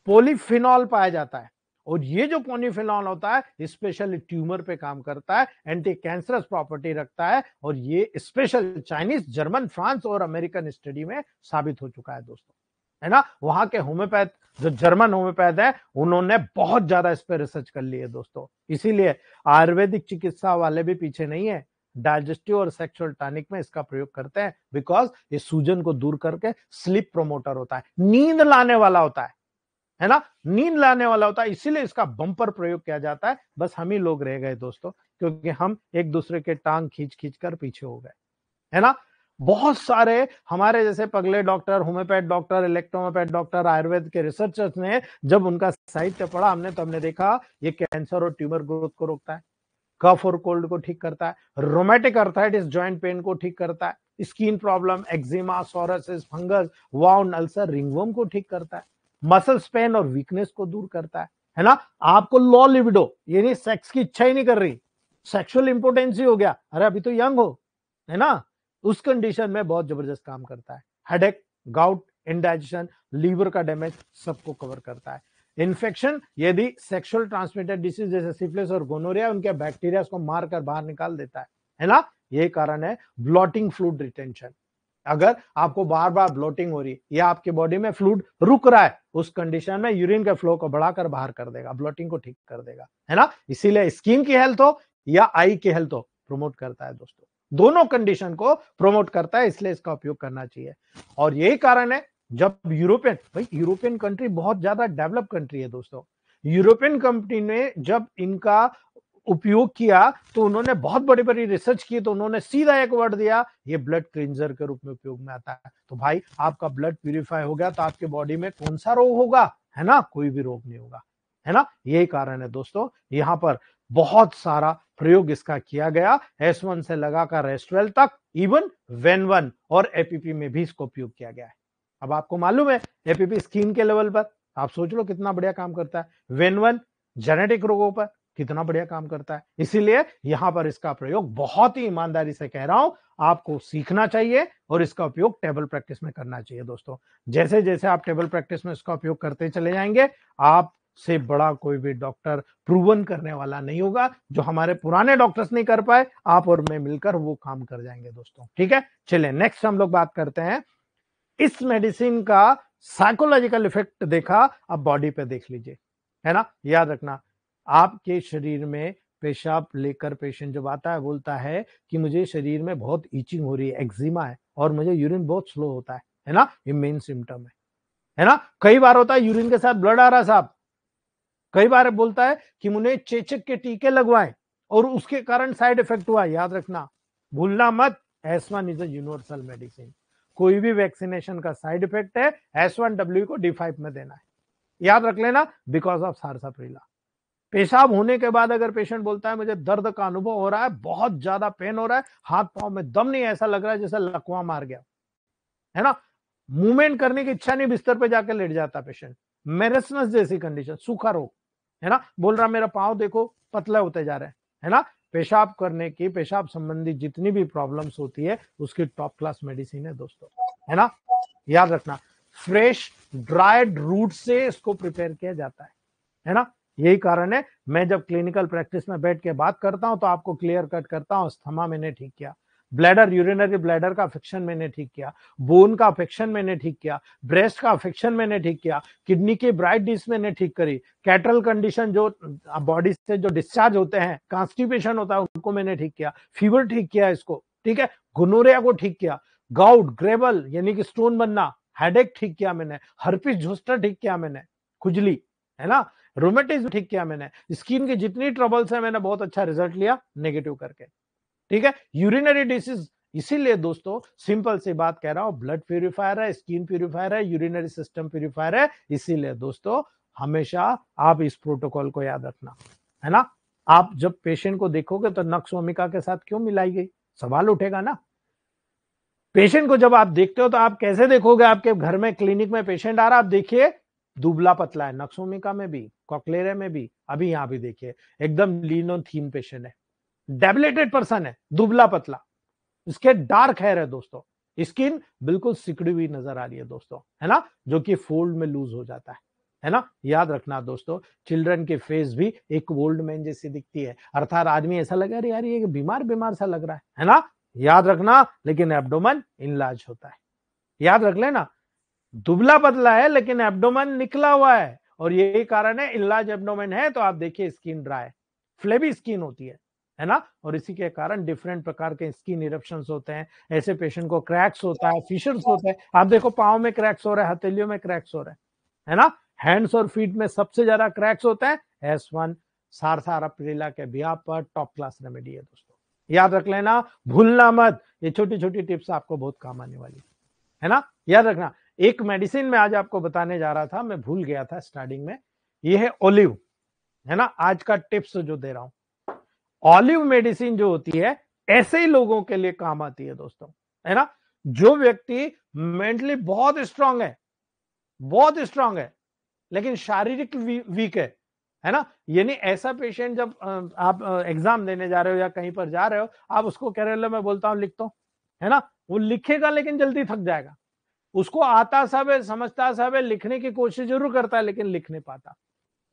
पॉलीफिनॉल पाया जाता है, और ये जो पॉलीफिनॉल होता है स्पेशली ट्यूमर पे काम करता है, एंटी कैंसरस प्रॉपर्टी रखता है, और ये स्पेशल चाइनीज, जर्मन, फ्रांस और अमेरिकन स्टडी में साबित हो चुका है दोस्तों, है ना। वहां के होम्योपैथ, जो जर्मन होम्योपैथ है, उन्होंने बहुत ज्यादा इस पर रिसर्च कर ली है दोस्तों। इसीलिए आयुर्वेदिक चिकित्सा वाले भी पीछे नहीं है, डाइजेस्टिव और सेक्सुअल टॉनिक में इसका प्रयोग करते हैं, बिकॉज ये सूजन को दूर करके स्लीप प्रोमोटर होता है, नींद लाने वाला होता है ना, नींद लाने वाला होता है, इसीलिए इसका बम्पर प्रयोग किया जाता है। बस हम ही लोग रह गए दोस्तों, क्योंकि हम एक दूसरे के टांग खींच खींच कर पीछे हो गए, है ना। बहुत सारे हमारे जैसे पगले doctor, homeopath doctor, electrohomeopath doctor, Ayurveda के रिसर्चर्स ने जब उनका साहित्य पढ़ा हमने, तो हमने देखा ये कैंसर और ट्यूमर ग्रोथ को रोकता है, कफ और कोल्ड को ठीक करता है, रोमेटिक अर्थराइटिस जॉइंट पेन को ठीक करता है, skin problem, eczema, sorosis, fungus, wound, ulcer, ringworm को ठीक करता है, मसल पेन और वीकनेस को दूर करता है ना। आपको लो लिबिडो, यानी सेक्स की इच्छा ही नहीं कर रही, सेक्सुअल इंपोर्टेंसी हो गया, अरे अभी तो यंग हो, है ना, उस कंडीशन में बहुत जबरदस्त काम करता है। हेडेक, गाउट, इंडाइजेशन, लीवर का डैमेज, सबको कवर करता है। इन्फेक्शन, यदि सेक्सुअल ट्रांसमिटेड डिसीज जैसे सिफिलिस और गोनोरिया, उनके बैक्टीरिया को मारकर बाहर निकाल देता है ना। यही कारण है ब्लॉटिंग फ्लूइड रिटेंशन। अगर आपको बार बार ब्लोटिंग हो रही है या आपके बॉडी में फ्लूइड रुक रहा है, उस कंडीशन में यूरिन के फ्लो को बढ़ाकर बाहर कर देगा, ब्लोटिंग को ठीक कर देगा, है ना। इसीलिए स्किन की हेल्थ हो या आई की हेल्थ हो, प्रमोट करता है दोस्तों। दोनों कंडीशन को प्रोमोट करता है, इसलिए इसका उपयोग करना चाहिए। और यही कारण है जब यूरोपियन कंट्री बहुत ज्यादा डेवलप कंट्री है दोस्तों, यूरोपियन कंपनी ने जब इनका उपयोग किया तो उन्होंने बहुत बड़ी बड़ी रिसर्च की, तो उन्होंने सीधा एक वर्ड दिया, ये ब्लड क्लींजर के रूप में उपयोग में आता है। तो भाई आपका ब्लड प्यूरिफाई हो गया तो आपके बॉडी में कौन सा रोग होगा, है ना, कोई भी रोग नहीं होगा, है ना। यही कारण है दोस्तों, यहां पर बहुत सारा प्रयोग इसका किया गया, S1 से लगाकर S12 तक, इवन वेन1 और एपीपी में भी इसको उपयोग किया गया है। अब आपको मालूम है एपीपी स्किन के लेवल पर, आप सोच लो कितना बढ़िया काम करता है, वेन1 जेनेटिक रोगों पर कितना बढ़िया काम करता है। इसीलिए यहां पर इसका प्रयोग बहुत ही ईमानदारी से कह रहा हूं, आपको सीखना चाहिए और इसका उपयोग टेबल प्रैक्टिस में करना चाहिए दोस्तों। जैसे जैसे आप टेबल प्रैक्टिस में इसका उपयोग करते चले जाएंगे, आप से बड़ा कोई भी डॉक्टर प्रूवन करने वाला नहीं होगा। जो हमारे पुराने डॉक्टर्स नहीं कर पाए, आप और मैं मिलकर वो काम कर जाएंगे दोस्तों। ठीक है, चलिए नेक्स्ट हम लोग बात करते हैं, इस मेडिसिन का साइकोलॉजिकल इफेक्ट देखा, अब बॉडी पे देख लीजिए, है ना। याद रखना, आपके शरीर में पेशाब लेकर पेशेंट जब आता है बोलता है कि मुझे शरीर में बहुत ईचिंग हो रही है, एक्जिमा है और मुझे यूरिन बहुत स्लो होता है ना, ये मेन सिम्टम है ना। कई बार होता है यूरिन के साथ ब्लड आ रहा है साहब, कई बार बोलता है कि मुझे चेचक के टीके लगवाएं और उसके कारण साइड इफेक्ट हुआ। याद रखना, भूलना मत, S1 is a universal medicine, कोई भी वैक्सीनेशन का साइड इफेक्ट है S1W को D5 में देना है, याद रख लेना, बिकॉज ऑफ सारसाप्रिला। पेशाब होने के बाद अगर पेशेंट बोलता है मुझे दर्द का अनुभव हो रहा है, बहुत ज्यादा पेन हो रहा है, हाथ पांव में दम नहीं, ऐसा लग रहा है जैसे लकवा मार गया, है ना, मूवमेंट करने की इच्छा नहीं, बिस्तर पे जाकर लेट जाता पेशेंट, मेरेसनस जैसी कंडीशन, सूखा रोग, है ना, बोल रहा मेरा पांव देखो पतला होते जा रहे हैं, है ना। पेशाब करने की, पेशाब संबंधी जितनी भी प्रॉब्लम्स होती है उसकी टॉप क्लास मेडिसिन है दोस्तों, है ना। याद रखना, फ्रेश ड्राइड रूट से इसको प्रिपेयर किया जाता है ना। यही कारण है मैं जब क्लिनिकल प्रैक्टिस में बैठ के बात करता हूं तो आपको क्लियर कट करता हूं, अस्थमा मैंने ठीक किया, ब्लैडर यूरिनरी ब्लैडर का अफेक्शन मैंने ठीक किया, बोन का अफेक्शन मैंने ठीक किया, ब्रेस्ट का अफेक्शन मैंने ठीक किया, किडनी की ब्राइट डिश मैंने ठीक करी, कैटरल कंडीशन जो बॉडी से जो डिस्चार्ज होते हैं, कॉन्स्टिपेशन होता है, उनको मैंने ठीक किया, फीवर ठीक किया इसको, ठीक है, गोनोरिया को ठीक किया, गाउट ग्रेवल यानी कि स्टोन बनना, हेडेक ठीक किया मैंने, हर्पिस जोस्टर ठीक किया मैंने, खुजली, है ना, रोमेटिज्म ठीक किया मैंने, स्किन की जितनी ट्रबल्स है मैंने बहुत अच्छा रिजल्ट लिया नेगेटिव करके, ठीक है। यूरिनरी डिसीज, इसीलिए दोस्तों सिंपल सी बात कह रहा हूं, ब्लड प्यूरिफायर है, स्किन प्यूरिफायर है, यूरिनरी सिस्टम प्यूरिफायर है, इसीलिए दोस्तों हमेशा आप इस प्रोटोकॉल को याद रखना, है ना। आप जब पेशेंट को देखोगे तो नक्सोमिका के साथ क्यों मिलाई गई, सवाल उठेगा ना। पेशेंट को जब आप देखते हो तो आप कैसे देखोगे, आपके घर में क्लिनिक में पेशेंट आ रहा, आप देखिए दुबला पतला है, नक्सोमिका में भी, कॉकलेरे में भी, अभी यहां भी देखिए एकदम लीन और थीन पेशेंट है, डेबिलेटेड पर्सन है, दुबला पतला, इसके डार्क हेयर है दोस्तों, स्किन बिल्कुल सिकड़ी हुई नजर आ रही है दोस्तों, है ना, जो कि फोल्ड में लूज हो जाता है ना। याद रखना दोस्तों, चिल्ड्रन के फेस भी एक ओल्ड मैन जैसी दिखती है, अर्थात आदमी ऐसा लगा यार ये बीमार बीमार सा लग रहा है ना, याद रखना, लेकिन एब्डोमेन इनलार्ज होता है, याद रख लेना, दुबला पतला है लेकिन एब्डोमेन निकला हुआ है, और यही कारण है, इनलार्ज एब्डोमेन है तो आप देखिए स्किन ड्राई, फ्लेबी स्किन होती है ना, और इसी के कारण डिफरेंट प्रकार के स्किन इरप्शंस होते हैं, ऐसे पेशेंट को क्रैक्स होता है, फिशर्स होते हैं, आप देखो पांव में क्रैक्स हो रहा है, हथेलियों में क्रैक्स हो रहे हैं, है ना, हैंड्स और फीट में सबसे ज्यादा क्रैक्स होते हैं, S1 सारसाप्रिला के बिहार पर टॉप क्लास रेमेडी है दोस्तों, याद रख लेना, भूलना मत, ये छोटी छोटी टिप्स आपको बहुत काम आने वाली है ना, याद रखना। एक मेडिसिन में आज आपको बताने जा रहा था, मैं भूल गया था स्टार्टिंग में, ये है ओलिव, है ना, आज का टिप्स जो दे रहा हूं, ऑलिव मेडिसिन जो होती है ऐसे ही लोगों के लिए काम आती है दोस्तों, है ना, जो व्यक्ति मेंटली बहुत स्ट्रांग है, बहुत स्ट्रांग है, लेकिन शारीरिक वीक है ना, यानी ऐसा पेशेंट जब आप एग्जाम देने जा रहे हो या कहीं पर जा रहे हो, आप उसको कह रहे हो मैं बोलता हूं लिखता हूं, है ना, वो लिखेगा लेकिन जल्दी थक जाएगा, उसको आता सब है, समझता सब है, लिखने की कोशिश जरूर करता है लेकिन लिख नहीं पाता,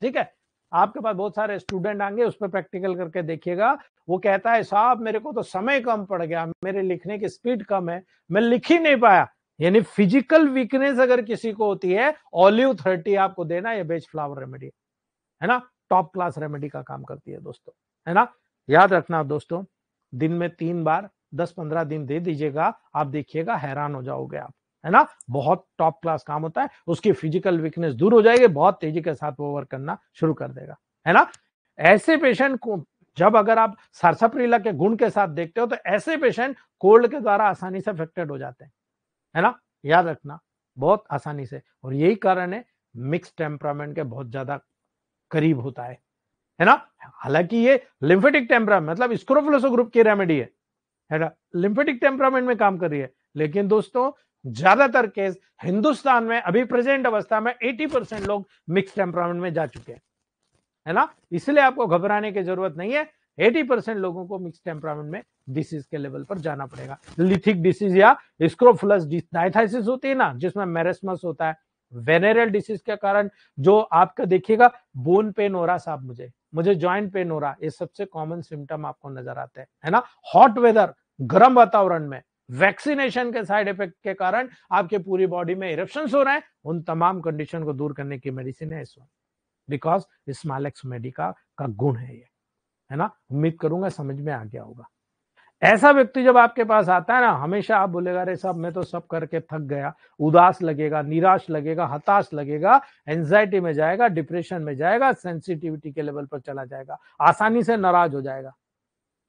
ठीक है। आपके पास बहुत सारे स्टूडेंट आएंगे, उस पर प्रैक्टिकल करके देखिएगा, वो कहता है साहब मेरे को तो समय कम पड़ गया, मेरे लिखने की स्पीड कम है, मैं लिख ही नहीं पाया, यानी फिजिकल वीकनेस अगर किसी को होती है, ऑलिव 30 आपको देना, ये बेच फ्लावर रेमेडी है ना, टॉप क्लास रेमेडी का काम करती है दोस्तों, है ना। याद रखना दोस्तों, दिन में 3 बार 10-15 दिन दे दीजिएगा, आप देखिएगा हैरान हो जाओगे आप, है ना। बहुत टॉप क्लास काम होता है, उसकी फिजिकल वीकनेस दूर हो जाएगी, बहुत तेजी के साथ वो वर्क करना शुरू कर देगा, है ना। ऐसे पेशेंट को जब अगर आप सारसाप्रिला के गुण के साथ देखते हो तो ऐसे पेशेंट कोल्ड के द्वारा आसानी से अफेक्टेड हो जाते हैं, है ना, याद रखना बहुत आसानी से। और यही कारण है मिक्स टेम्परामेंट के बहुत ज्यादा करीब होता है ना। हालांकि ये लिम्फेटिक टेम्परामेंट मतलब स्क्रोफुलोसा ग्रुप की रेमेडी है ना, लिम्फेटिक टेम्परामेंट में काम कर रही है। लेकिन दोस्तों ज्यादातर केस हिंदुस्तान में अभी प्रेजेंट अवस्था में 80% लोग मिक्स टेम्परामेंट में जा चुके हैं, है ना। इसलिए आपको घबराने की जरूरत नहीं है, 80% लोगों को मिक्स टेम्परामेंट में डिसीज के लेवल पर जाना पड़ेगा। लिथिक डिसीज या स्क्रोफुलस डायथाइसिस होती है ना, जिसमें मेरेस्मस होता है, वेनेरियल डिसीज के कारण जो आपका देखिएगा बोन पेन हो रहा साहब, मुझे जॉइंट पेन हो रहा, ये सबसे कॉमन सिम्टम आपको नजर आते हैं, है ना। हॉट वेदर, गर्म वातावरण में वैक्सीनेशन के साइड इफेक्ट के कारण आपके पूरी बॉडी में इरप्शंस हो रहे हैं, उन तमाम कंडीशन को दूर करने की मेडिसिन है इस वक्त, बिकॉज स्मॉलेक्स मेडिका का गुण है ये, है ना। उम्मीद करूंगा समझ में आ गया होगा। ऐसा व्यक्ति जब आपके पास आता है ना, हमेशा आप बोलेगा अरे साहब मैं तो सब करके थक गया, उदास लगेगा, निराश लगेगा, हताश लगेगा, एंजाइटी में जाएगा, डिप्रेशन में जाएगा, सेंसिटिविटी के लेवल पर चला जाएगा, आसानी से नाराज हो जाएगा,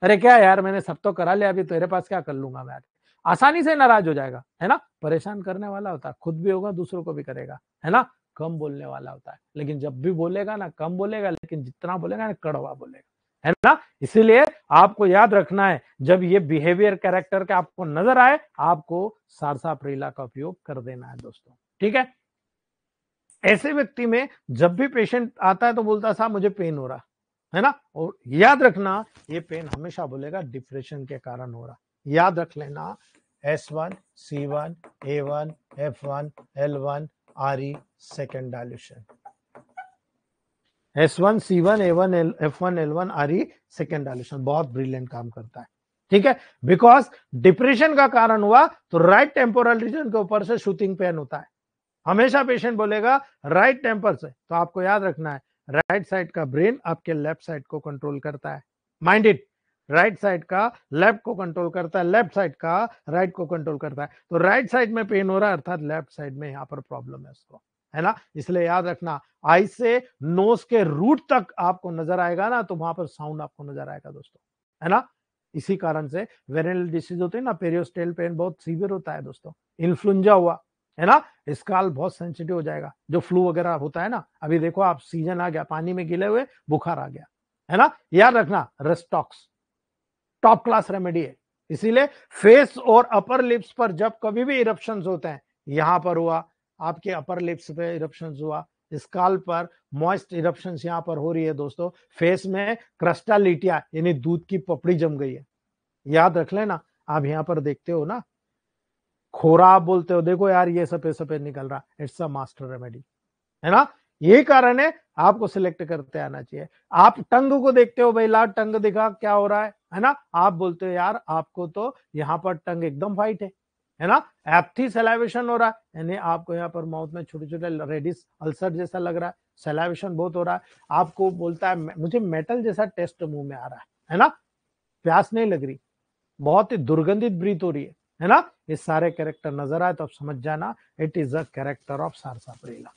अरे क्या यार मैंने सब तो करा लिया, अभी तेरे पास क्या कर लूंगा मैं, आसानी से नाराज हो जाएगा, है ना। परेशान करने वाला होता है, खुद भी होगा दूसरों को भी करेगा, है ना। कम बोलने वाला होता है, लेकिन जब भी बोलेगा ना कम बोलेगा, लेकिन जितना बोलेगा ना कड़वा बोलेगा, है ना। इसीलिए आपको याद रखना है, जब ये बिहेवियर कैरेक्टर के आपको नजर आए, आपको सारसाप्रिला का उपयोग कर देना है दोस्तों, ठीक है। ऐसे व्यक्ति में जब भी पेशेंट आता है तो बोलता है साहब मुझे पेन हो रहा है ना, और याद रखना ये पेन हमेशा बोलेगा डिप्रेशन के कारण हो रहा, याद रख लेना। S1 C1 A1 F1 L1 RE second dilution, S1 C1 A1 F1 L1 RE second dilution बहुत ब्रिलियंट काम करता है, ठीक है। बिकॉज डिप्रेशन का कारण हुआ तो राइट टेम्पोरल रीजन के ऊपर से शूटिंग पेन होता है, हमेशा पेशेंट बोलेगा राइट टेम्पर से, तो आपको याद रखना है राइट साइड का ब्रेन आपके लेफ्ट साइड को कंट्रोल करता है, माइंड इट, राइट साइड का लेफ्ट को कंट्रोल करता है, लेफ्ट साइड का राइट को कंट्रोल करता है। तो राइट साइड में पेन हो रहा है अर्थात लेफ्ट साइड में यहां पर प्रॉब्लम है उसको, है ना। इसलिए याद रखना आई से नोज के रूट तक आपको नजर आएगा ना, तो वहां पर साउंड आपको नजर आएगा दोस्तों, है ना। इसी कारण से वेरिनल डिसीज होते हैं ना, पेरियोस्टेल पेन बहुत सीवियर होता है दोस्तों, इन्फ्लुएंजा हुआ, है ना, स्काल बहुत सेंसिटिव हो जाएगा, जो फ्लू वगैरह होता है ना, अभी देखो आप सीजन आ गया, पानी में गिले हुए बुखार आ गया, है ना। याद रखना रेस्टॉक्स टॉप क्लास रेमेडी है, इसीलिए फेस और अपर लिप्स पर जब कभी भी इरप्शंस होते हैं, यहां पर हुआ आपके अपर लिप्स पे इरप्शंस हुआ, स्काल पर मॉइस्ट इरप्शंस यहां पर हो रही है दोस्तों, फेस में क्रस्टालिटिया यानी दूध की पपड़ी जम गई है, याद रख लेना। आप यहां पर देखते हो ना खोरा, आप बोलते हो देखो यार ये सफेद सफेद निकल रहा, इट्स अ मास्टर रेमेडी, है ना। यही कारण है आपको सिलेक्ट करते आना चाहिए। आप टंग को देखते हो, भाई ला टंग दिखा क्या हो रहा है ना, आप बोलते हो यार आपको तो यहाँ पर टंग एकदम वाइट है ना, एप्थी सैलाइवेशन हो रहा है, यानी आपको यहाँ पर माउथ में छोटे छोटे रेडिस अल्सर जैसा लग रहा है, सैलाइवेशन बहुत हो रहा है, आपको बोलता है मुझे मेटल जैसा टेस्ट मुंह में आ रहा है ना, प्यास नहीं लग रही, बहुत ही दुर्गंधित ब्रीथ हो रही है ना। ये सारे कैरेक्टर नजर आए तो आप समझ जाना it is a character of sarsaparilla,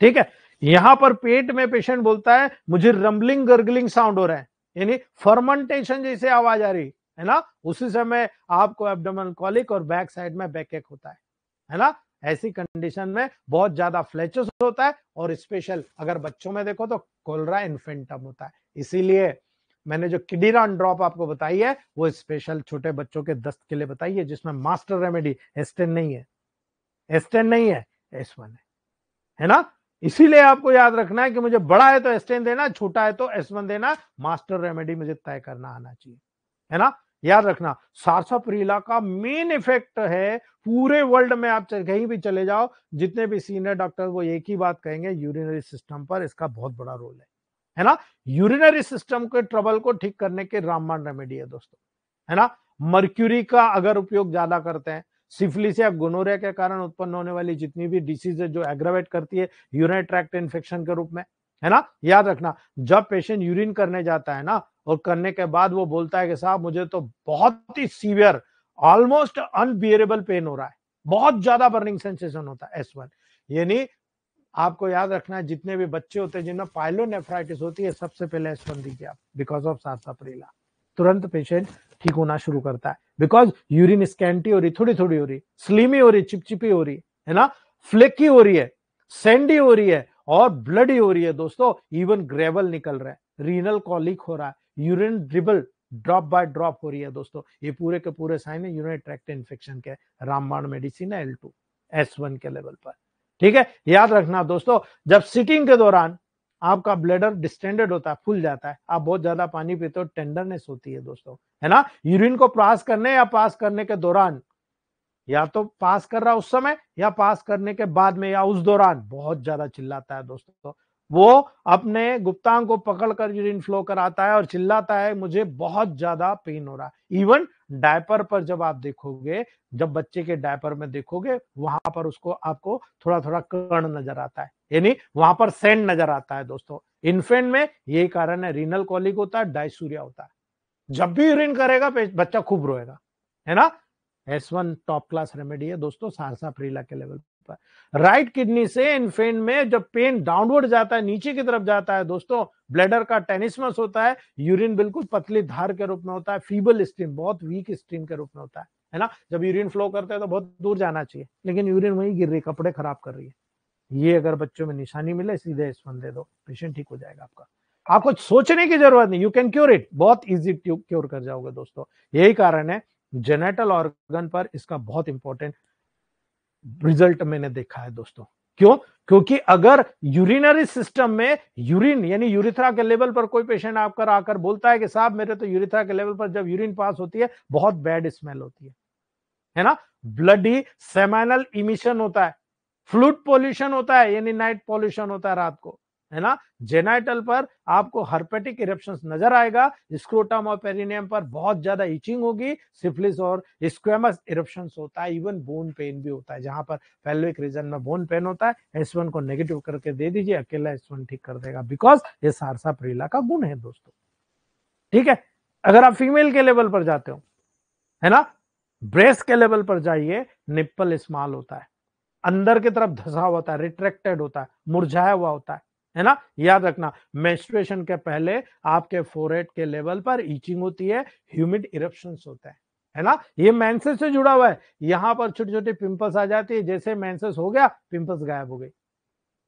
ठीक है। यहां पर पेट में पेशेंट बोलता है मुझे रंबलिंग गर्गलिंग साउंड हो रहा है, यानी फर्मेंटेशन जैसे आवाज आ रही है ना, उसी समय आपको एब्डोमेनल कॉलिक और बैक साइड में बैकएक होता है ना। ऐसी कंडीशन में बहुत ज्यादा फ्लैचस होता है, और स्पेशल अगर बच्चों में देखो तो कोलरा इन्फेंटम होता है। इसीलिए मैंने जो किडीरान ड्रॉप आपको बताई है वो स्पेशल छोटे बच्चों के दस्त के लिए बताई है, जिसमें मास्टर रेमेडी एस्टेन नहीं है, एस्टेन नहीं है, S1 है ना। इसीलिए आपको याद रखना है कि मुझे बड़ा है तो एस्टेन देना, छोटा है तो S1 देना, मास्टर रेमेडी मुझे तय करना आना चाहिए, है ना। याद रखना सारसाप्रिला का मेन इफेक्ट है पूरे वर्ल्ड में, आप कहीं भी चले जाओ, जितने भी सीनियर डॉक्टर वो एक ही बात कहेंगे, यूरिनरी सिस्टम पर इसका बहुत बड़ा रोल है ना। यूरिनरी सिस्टम के ट्रबल को ठीक करने के रामबाण रेमेडी है दोस्तों, है ना। मर्क्यूरी का अगर उपयोग ज्यादा करते हैं, सिफिलिस या गोनोरिया के कारण उत्पन्न होने वाली जितनी भी डिसीज है जो एग्रावेट करती है यूरिनरी ट्रैक्ट इन्फेक्शन के रूप में, है ना। याद रखना जब पेशेंट यूरिन करने जाता है ना, और करने के बाद वो बोलता है कि साहब मुझे तो बहुत ही सीवियर ऑलमोस्ट अनबियरेबल पेन हो रहा है, बहुत ज्यादा बर्निंग सेंसेशन होता है S1। यानी आपको याद रखना है, जितने भी बच्चे होते हैं जिनमें पाइलोनेफ्राइटिस होती है, सबसे पहले S1 दीजिए आप, बिकॉज ऑफ सारसाप्रिला। तुरंत पेशेंट ठीक होना शुरू करता है, बिकॉज यूरिन स्कैंटी हो रही, थोड़ी थोड़ी हो रही, स्लीमी हो रही, चिपचिपी हो रही है ना, फ्लेकी हो रही है, सैंडी हो रही है और ब्लडी हो रही है दोस्तों, इवन ग्रेवल निकल रहा है, रीनल कॉलिक हो रहा है, urine dribble drop by drop हो रही है दोस्तों। ये पूरे के पूरे साइन है यूरिनरी ट्रैक्ट इन्फेक्शन के। रामबाण मेडिसिन है L2 S1 के लेवल पर। ठीक है, याद रखना दोस्तों, जब सिटिंग के दौरान आपका ब्लैडर डिस्टेंडेड होता है, फूल जाता है, आप बहुत ज्यादा पानी पीते हो, टेंडरनेस होती है दोस्तों, है ना। यूरिन को पास करने या पास करने के दौरान, या तो पास कर रहा उस समय या पास करने के बाद में या उस दौरान बहुत ज्यादा चिल्लाता है दोस्तों। वो अपने गुप्तांग को पकड़कर यूरिन फ्लो कराता है और चिल्लाता है, मुझे बहुत ज्यादा पेन हो रहा है। इवन डायपर पर जब आप देखोगे, जब बच्चे के डायपर में देखोगे, वहां पर उसको आपको थोड़ा थोड़ा कण नजर आता है, यानी वहां पर सैंड नजर आता है दोस्तों। इन्फेंट में यही कारण है, रीनल कॉलिक होता है, डायसूरिया होता है। जब भी यूरिन करेगा बच्चा खूब रोएगा, है ना। S1 टॉप क्लास रेमेडी है दोस्तों, सारसाप्रिला के लेवल पर। राइट किडनी से इन्फेंट में जब पेन डाउनवर्ड जाता है, नीचे की तरफ जाता है दोस्तों, ब्लैडर का टेनिसमस होता है, यूरिन बिल्कुल पतली धार के रूप में होता है, फीबल स्ट्रीम, बहुत वीक स्ट्रीम के रूप में होता है ना। जब यूरिन फ्लो करते हैं तो बहुत दूर जाना चाहिए, लेकिन यूरिन वहीं गिर रही, कपड़े खराब कर रही है। ये अगर बच्चों में निशानी मिले, सीधे S1 दे दो, पेशेंट ठीक हो जाएगा आपका। आपको सोचने की जरूरत नहीं, यू कैन क्योर इट, बहुत इजी क्योर कर जाओगे दोस्तों। यही कारण है जेनेटल ऑर्गन पर इसका बहुत इंपॉर्टेंट रिजल्ट मैंने देखा है दोस्तों। क्यों? क्योंकि अगर यूरिनरी सिस्टम में यूरिन यानी यूरिथ्रा के लेवल पर कोई पेशेंट आपकर आकर बोलता है कि साहब मेरे तो यूरिथ्रा के लेवल पर जब यूरिन पास होती है बहुत बैड स्मेल होती है ना, ब्लडी सेमाइनल इमिशन होता है, फ्लूइड पॉल्यूशन होता है, यानी नाइट पॉल्यूशन होता है रात को, है ना। जेनाइटल पर आपको हर्पेटिक इरेप्शंस नजर आएगा, स्क्रोटम और पेरिनियम पर बहुत ज्यादा इचिंग होगी, सिफिलिस और स्क्वेमस इरेप्शंस होता है, इवन बोन पेन भी होता है, जहां पर पेल्विक रीजन में बोन पेन होता है। S1 को नेगेटिव करके दे दीजिए, अकेला S1 ठीक कर देगा, बिकॉज ये सारसाप्रिला का गुण है दोस्तों। ठीक है, अगर आप फीमेल के लेवल पर जाते हो, है ना, ब्रेस्ट के लेवल पर जाइए, निप्पल स्मॉल होता है, अंदर की तरफ धसा होता है, रिट्रैक्टेड होता है, मुरझाया हुआ होता है ना। याद रखना, मेंस्ट्रुएशन के पहले आपके फोरहेड के लेवल पर ईचिंग होती है, ह्यूमिड इरप्शंस होता है ना। ये मेंसेस से जुड़ा हुआ है, यहां पर छोटे छोटे पिंपल्स आ जाती है, जैसे मेंसेस हो गया पिंपल्स गायब हो गई,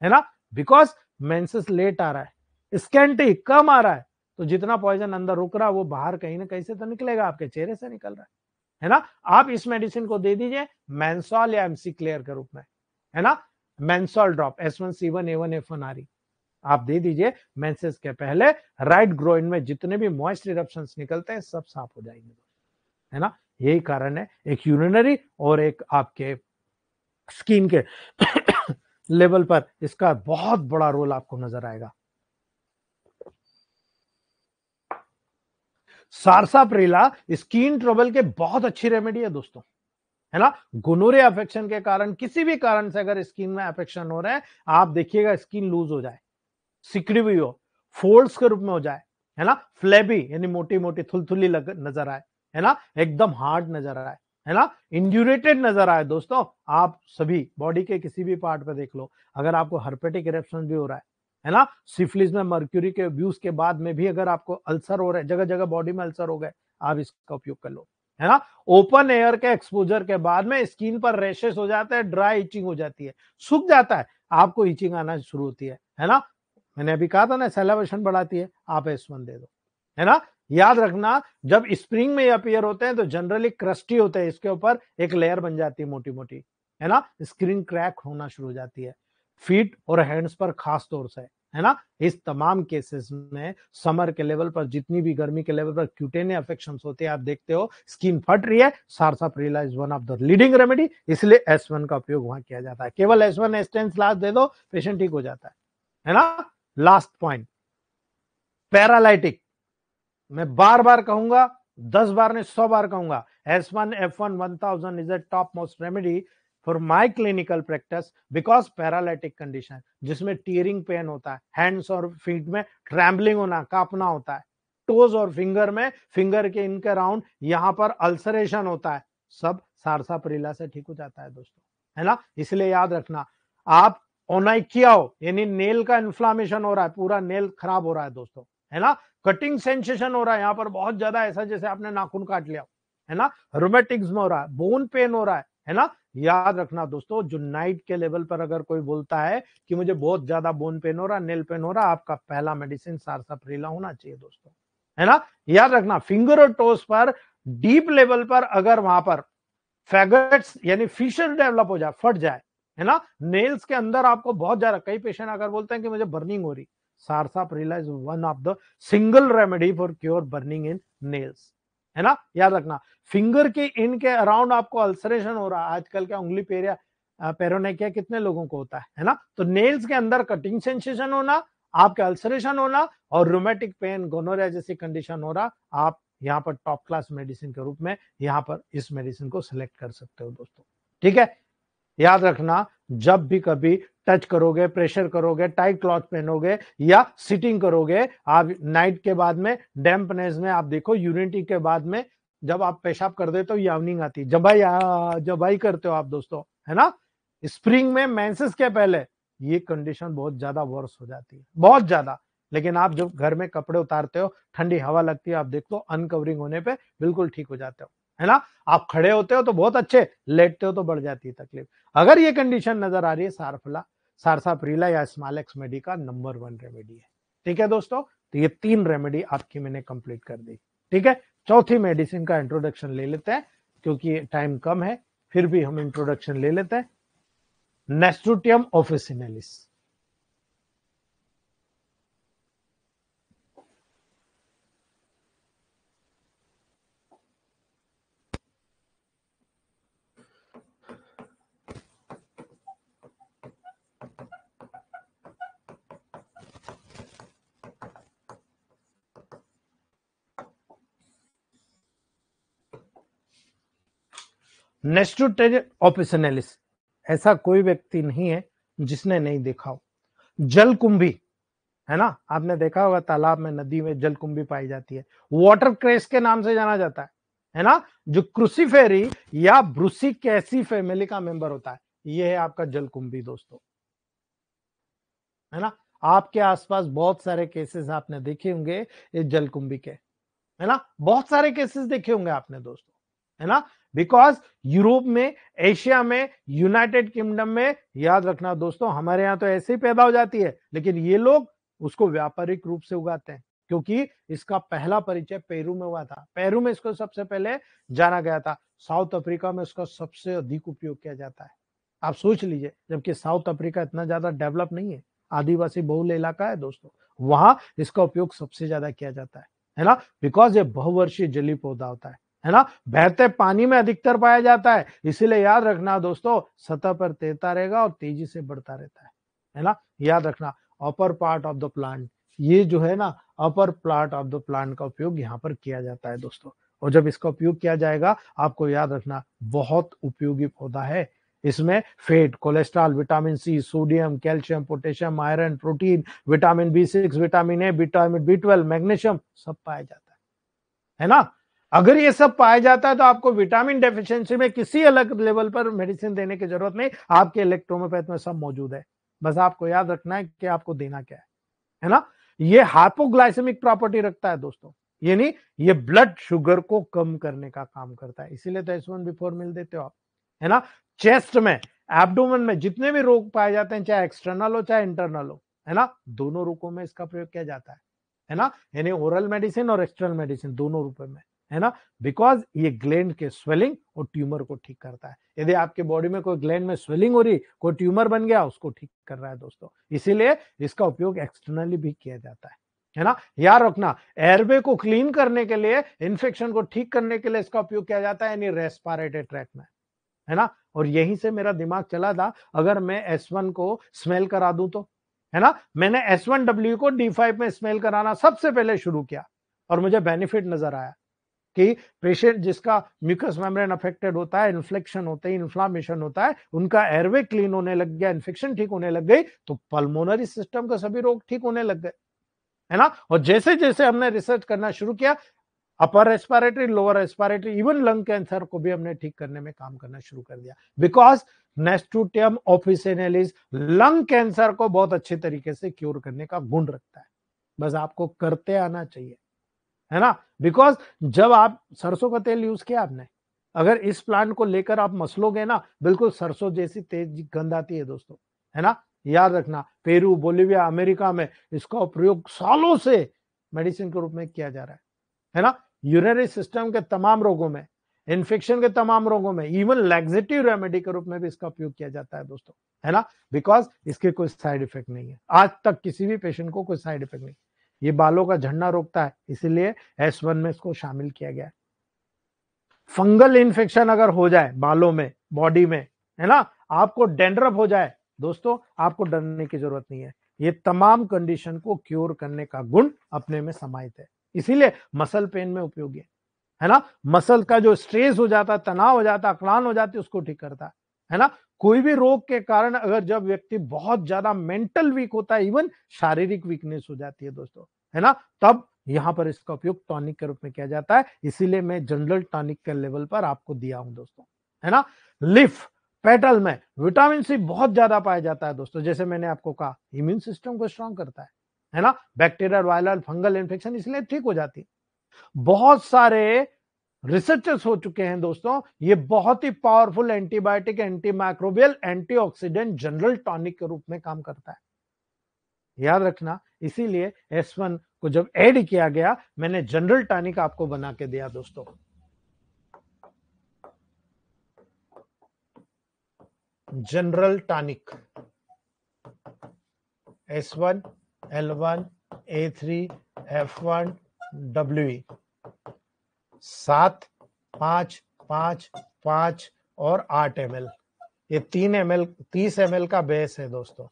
है ना, बिकॉज मेंसेस लेट आ रहा है, स्कैंटी कम आ रहा है, तो जितना पॉइजन अंदर रुक रहा है वो बाहर कहीं ना कहीं से तो निकलेगा, आपके चेहरे से निकल रहा है ना। आप इस मेडिसिन को दे दीजिए मैंसॉल या MC क्लियर के रूप में, है ना, मैंसॉल ड्रॉप S1C1A1F1RE आप दे दीजिए मेंसेस के पहले। राइट ग्रोइन में जितने भी मॉइस्ट इरप्शंस निकलते हैं सब साफ हो जाएंगे, है ना। यही कारण है, एक यूरिनरी और एक आपके स्किन के लेवल पर इसका बहुत बड़ा रोल आपको नजर आएगा। सारसाप्रिला स्किन ट्रबल के बहुत अच्छी रेमेडी है दोस्तों, है ना। गोनोरिया अफेक्शन के कारण, किसी भी कारण से अगर स्किन में अफेक्शन हो रहा है, आप देखिएगा स्किन लूज हो जाए, सिकड़ी हुई हो, फोल्ड्स के रूप में हो जाए, है ना, फ्लैबी यानी मोटी मोटी थुलथुली नजर आए, है ना, एकदम हार्ड नजर आए, है ना, इंड्यूरेटेड नजर आए दोस्तों। आप सभी बॉडी के किसी भी पार्ट पे देख लो, अगर आपको हर्पेटिक इरेप्शन भी हो रहा है ना, सिफिलिस में मर्क्यूरी के अब्यूज के बाद में भी अगर आपको अल्सर हो रहा है, जगह जगह बॉडी में अल्सर हो गए, आप इसका उपयोग कर लो, है ना। ओपन एयर के एक्सपोजर के बाद में स्किन पर रैशेस हो जाते हैं, ड्राई इचिंग हो जाती है, सूख जाता है, आपको इचिंग आना शुरू होती है ना। मैंने अभी कहा था ना, सैलिवेशन बढ़ाती है, आप S1 दे दो, है ना। याद रखना, जब स्प्रिंग में अपीयर होते हैं तो जनरली क्रस्टी होते हैं, इसके ऊपर एक लेयर बन जाती है मोटी मोटी, है ना, स्क्रीन क्रैक होना शुरू हो जाती है, फीट और हैंड्स पर खास तौर से, है ना। इस तमाम केसेस में समर के लेवल पर, जितनी भी गर्मी के लेवल पर क्यूटेनिया अफेक्शंस होते हैं, आप देखते हो स्किन फट रही है, sarsaparilla is one of the leading remedy, इसलिए S1 का उपयोग वहां किया जाता है। केवल S1 S10 क्लास दे दो, पेशेंट ठीक हो जाता है ना। लास्ट पॉइंट, पैरालाइटिक, मैं बार बार कहूंगा, 10 बार नहीं 100 बार कहूंगा, S1F1 1000 is a top most remedy for my clinical practice, because paralytic condition जिसमें टीयरिंग पेन होता है, हैंड्स और फीट में ट्रैम्बलिंग होना, कांपना होता है, टोज और फिंगर में, फिंगर के इनके राउंड यहां पर अल्सरेशन होता है, सब सारसाप्रिला से ठीक हो जाता है दोस्तों, है ना। इसलिए याद रखना, आप ओनाइकियाओ यानी नेल का इन्फ्लामेशन हो रहा है, पूरा नेल खराब हो रहा है दोस्तों, है ना, कटिंग सेंसेशन हो रहा है यहाँ पर बहुत ज्यादा, ऐसा जैसे आपने नाखून काट लिया, है ना, रोमेटिज्म हो रहा है, बोन पेन हो रहा है ना। याद रखना दोस्तों, जो नाइट के लेवल पर अगर कोई बोलता है कि मुझे बहुत ज्यादा बोन पेन हो रहा है, नेल पेन हो रहा है, आपका पहला मेडिसिन सारसाप्रिला होना चाहिए दोस्तों, है ना। याद रखना, फिंगर और टोस पर डीप लेवल पर अगर वहां पर फैगट्स यानी फिशर डेवलप हो जाए, फट जाए, है ना, नेल्स के अंदर आपको बहुत ज्यादा, कई पेशेंट अगर बोलते हैं कि मुझे बर्निंग हो रही, sarsaparilla is one of the single remedy for cure burning in nails, है ना। याद रखना, फिंगर के इन के अराउंड आपको अल्सरेशन हो रहा है, आजकल क्या उंगली पेरोनेकिया कितने लोगों को होता है ना, तो नेल्स के अंदर कटिंग सेंसेशन होना, आपके अल्सरेशन होना और रोमेटिक पेन, गोनोरिया जैसी कंडीशन हो रहा, आप यहाँ पर टॉप क्लास मेडिसिन के रूप में यहाँ पर इस मेडिसिन को सिलेक्ट कर सकते हो दोस्तों, ठीक है। याद रखना, जब भी कभी टच करोगे, प्रेशर करोगे, टाइट क्लॉथ पहनोगे या सिटिंग करोगे, आप नाइट के बाद में डैम्पनेस में, आप देखो यूरिनिटी के बाद में जब आप पेशाब कर देते हो यावनिंग आती है, जबाई करते हो आप दोस्तों, है ना, स्प्रिंग में मेंसेस के पहले ये कंडीशन बहुत ज्यादा वर्स हो जाती है, बहुत ज्यादा। लेकिन आप जब घर में कपड़े उतारते हो, ठंडी हवा लगती है, आप देखते हो अनकवरिंग होने पे बिल्कुल ठीक हो जाते हो, है ना। आप खड़े होते हो तो बहुत अच्छे, लेटते हो तो बढ़ जाती है तकलीफ। अगर ये कंडीशन नजर आ रही है, सारसाप्रिला या स्मॉलेक्स मेडी का नंबर 1 रेमेडी है, ठीक है दोस्तों। तो ये 3 रेमेडी आपकी मैंने कंप्लीट कर दी, ठीक है। चौथी मेडिसिन का इंट्रोडक्शन ले लेते हैं, क्योंकि टाइम कम है, फिर भी हम इंट्रोडक्शन ले लेते हैं। नेस्ट्रोटियम ऑफिसिनेलिस, नेस्ट्रोटियम ऑफिसिनेलिस, ऐसा कोई व्यक्ति नहीं है जिसने नहीं देखा हो। जलकुंभी, है ना, आपने देखा होगा तालाब में, नदी में जलकुंभी पाई जाती है, वाटर क्रेस के नाम से जाना जाता है ना, जो क्रूसीफेरी या ब्रूसिकेसी फैमिली का मेंबर होता है, ये है आपका जलकुंभी दोस्तों, है ना। आपके आसपास बहुत सारे केसेस आपने देखे होंगे इस जलकुंभी के, है ना, बहुत सारे केसेस देखे होंगे आपने दोस्तों, है ना। बिकॉज यूरोप में, एशिया में, यूनाइटेड किंगडम में, याद रखना दोस्तों, हमारे यहां तो ऐसे ही पैदा हो जाती है, लेकिन ये लोग उसको व्यापारिक रूप से उगाते हैं, क्योंकि इसका पहला परिचय पेरू में हुआ था, पेरू में इसको सबसे पहले जाना गया था, साउथ अफ्रीका में इसका सबसे अधिक उपयोग किया जाता है। आप सोच लीजिए, जबकि साउथ अफ्रीका इतना ज्यादा डेवलप नहीं है, आदिवासी बहुल इलाका है दोस्तों, वहां इसका उपयोग सबसे ज्यादा किया जाता है ना, बिकॉज ये बहुवर्षीय जलीय पौधा होता है ना, बहते पानी में अधिकतर पाया जाता है, इसीलिए याद रखना दोस्तों, सतह पर तैरता रहेगा और तेजी से बढ़ता रहता है ना। याद रखना, upper part of the plant, ये जो है ना, upper part of the plant का उपयोग यहाँ पर किया जाता है दोस्तों, और जब इसका उपयोग किया जाएगा, आपको याद रखना, बहुत उपयोगी पौधा है। इसमें fat, cholesterol, vitamin C, sodium, calcium, potassium, iron, protein, vitamin B6, vitamin A, vitamin B12, magnesium सब पाया जाता है ना। अगर ये सब पाया जाता है तो आपको विटामिन डेफिशिएंसी में किसी अलग लेवल पर मेडिसिन देने की जरूरत नहीं, आपके इलेक्ट्रोमेपैथ में सब मौजूद है, बस आपको याद रखना है कि आपको देना क्या है ना। ये हाइपोग्लाइसेमिक प्रॉपर्टी रखता है दोस्तों, यानी ये ब्लड शुगर को कम करने का काम करता है, इसीलिए तो S1 मिल देते हो आप, है ना। चेस्ट में, एब्डोमेन में जितने भी रोग पाए जाते हैं, चाहे एक्सटर्नल हो चाहे इंटरनल हो, है ना, दोनों रूपों में इसका प्रयोग किया जाता है ना, यानी ओरल मेडिसिन और एक्सटर्नल मेडिसिन दोनों रूपों में, है ना। बिकॉज ये ग्लैंड के स्वेलिंग और ट्यूमर को ठीक करता है, यदि आपके बॉडी में कोई ग्लैंड में स्वेलिंग हो रही, कोई ट्यूमर बन गया, उसको ठीक कर रहा है दोस्तों, इसीलिए इसका उपयोग एक्सटर्नली भी किया जाता है ना। याद रखना, एयरवे को क्लीन करने के लिए, इन्फेक्शन को ठीक करने के लिए इसका उपयोग किया जाता है, यानी रेस्पिरेटरी ट्रैक में, है ना। और यहीं से मेरा दिमाग चला था, अगर मैं S1 को स्मेल करा दूं तो, है ना, मैंने S1W को D5 में स्मेल कराना सबसे पहले शुरू किया, और मुझे बेनिफिट नजर आया कि पेशेंट जिसका म्यूकस मेम्ब्रेन अफेक्टेड होता है, इन्फ्लेक्शन होते हैं, इन्फ्लामेशन होता है, उनका एयरवे क्लीन होने लग गया, इन्फेक्शन ठीक होने लग गई, तो पल्मोनरी सिस्टम के सभी रोग ठीक होने लग गए, है ना। और जैसे जैसे हमने रिसर्च करना शुरू किया, upper respiratory, lower respiratory, even lung cancer को भी हमने ठीक करने में काम करना शुरू कर दिया, बिकॉज नेस्टुटियम ऑफिसिनेलिस लंग कैंसर को बहुत अच्छे तरीके से क्योर करने का गुण रखता है। बस आपको करते आना चाहिए, है ना। बिकॉज जब आप सरसों का तेल यूज किया आपने, अगर इस प्लांट को लेकर आप मसलोगे ना, बिल्कुल सरसों जैसी तेज गंध आती है दोस्तों, है ना। याद रखना, पेरू, बोलिविया, अमेरिका में इसका प्रयोग सालों से मेडिसिन के रूप में किया जा रहा है ना। यूरिनरी सिस्टम के तमाम रोगों में, इन्फेक्शन के तमाम रोगों में, इवन लैक्सेटिव रेमेडी के रूप में भी इसका उपयोग किया जाता है दोस्तों, है ना। बिकॉज इसके कोई साइड इफेक्ट नहीं है, आज तक किसी भी पेशेंट को कोई साइड इफेक्ट नहीं। ये बालों का झड़ना रोकता है, इसीलिए S1 में इसको शामिल किया गया है। फंगल इन्फेक्शन अगर हो जाए बालों में, बॉडी में, है ना, आपको डेंड्रफ हो जाए दोस्तों, आपको डरने की जरूरत नहीं है। ये तमाम कंडीशन को क्योर करने का गुण अपने में समाहित है, इसीलिए मसल पेन में उपयोगी है ना। मसल का जो स्ट्रेस हो जाता है, तनाव हो जाता है, अकड़ान हो जाती है, उसको ठीक करता है ना। कोई भी रोग के कारण अगर जब व्यक्ति बहुत ज्यादा मेंटल वीक होता है, इवन शारीरिक वीकनेस हो जाती है दोस्तों, है ना, तब यहां पर इसका उपयोग टॉनिक के रूप में किया जाता है। इसीलिए मैं जनरल टॉनिक के लेवल पर आपको दिया हूं दोस्तों, है ना। लिफ पेटल में विटामिन सी बहुत ज्यादा पाया जाता है दोस्तों, जैसे मैंने आपको कहा इम्यून सिस्टम को स्ट्रांग करता है ना। बैक्टीरियल, वायरल, फंगल इन्फेक्शन इसलिए ठीक हो जाती है। बहुत सारे रिसर्चर्स हो चुके हैं दोस्तों, ये बहुत ही powerful antibiotic, anti microbial, antioxidant, general tonic के रूप में काम करता है, याद रखना। इसीलिए S1 को जब ऐड किया गया, मैंने जनरल टॉनिक आपको बना के दिया दोस्तों। General tonic S1, L1, A3, F1, WE 7, 5, 5, 5 और 8 ml, ये 3 ml 30 ml का बेस है दोस्तों,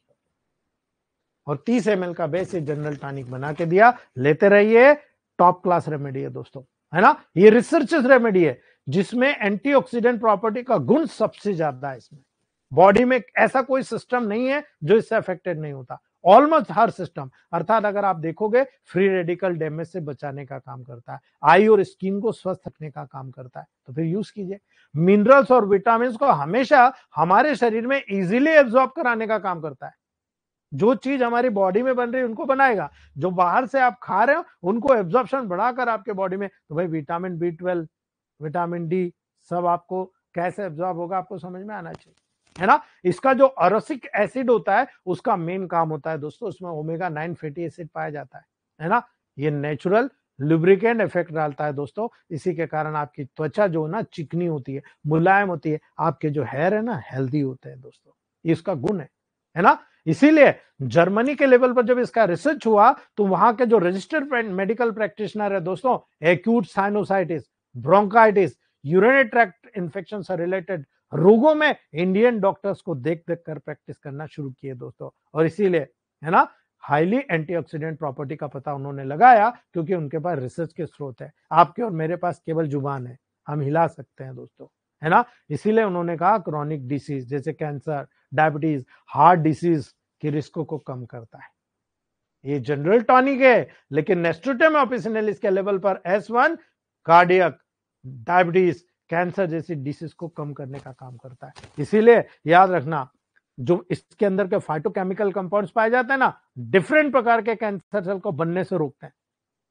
और 30 ml का बेस ये जनरल टॉनिक बना के दिया। लेते रहिए, टॉप क्लास रेमेडी है दोस्तों, है ना। ये रिसर्चेस रेमेडी है जिसमें एंटीऑक्सीडेंट प्रॉपर्टी का गुण सबसे ज्यादा है। इसमें बॉडी में ऐसा कोई सिस्टम नहीं है जो इससे अफेक्टेड नहीं होता, ऑलमोस्ट हर सिस्टम। अर्थात अगर आप देखोगे, फ्री रेडिकल डैमेज से बचाने का काम करता है, आई और स्किन को स्वस्थ रखने का काम करता है, तो फिर यूज कीजिए। मिनरल्स और विटामिन को हमेशा हमारे शरीर में इजीली एब्जॉर्ब कराने का काम करता है। जो चीज हमारी बॉडी में बन रही है उनको बनाएगा, जो बाहर से आप खा रहे हो उनको एब्जॉर्प्शन बढ़ाकर आपके बॉडी में, तो भाई विटामिन B12, विटामिन डी सब आपको कैसे एब्जॉर्ब होगा, आपको समझ में आना चाहिए, है ना। इसका जो अरोसिक एसिड होता है, उसका मेन काम होता है दोस्तों, उसमें ओमेगा 9 फैटी एसिड पाया जाता है ना। ये नेचुरल लुब्रिकेंट इफेक्ट डालता है दोस्तों, इसी के कारण आपकी त्वचा जो ना चिकनी होती है, मुलायम होती है, आपके जो हेयर है ना हेल्दी होते हैं दोस्तों, इसका गुण है ना। इसीलिए जर्मनी के लेवल पर जब इसका रिसर्च हुआ, तो वहां के जो रजिस्टर्ड मेडिकल प्रैक्टिशनर है दोस्तों, acute sinusitis, bronchitis, urinary tract infection से रिलेटेड रोगों में इंडियन डॉक्टर्स को देख देख कर प्रैक्टिस करना शुरू किए दोस्तों। और इसीलिए, है ना, हाईली एंटीऑक्सीडेंट प्रॉपर्टी का पता उन्होंने लगाया, क्योंकि उनके पास रिसर्च के स्रोत है। आपके और मेरे पास केवल जुबान है, हम हिला सकते हैं दोस्तों, है ना। इसीलिए उन्होंने कहा क्रॉनिक डिसीज जैसे कैंसर, डायबिटीज, हार्ट डिसीज के रिस्क को कम करता है। ये जनरल टॉनिक है, लेकिन नेस्टुटियम ऑफिसिनेलिस के लेवल पर S1 कार्डियक, डायबिटीज, कैंसर जैसी डिसीज को कम करने का काम करता है। इसीलिए याद रखना, जो इसके अंदर के फाइटोकेमिकल कंपाउंड्स पाए जाते हैं ना, डिफरेंट प्रकार के कैंसर सेल को बनने से रोकते हैं।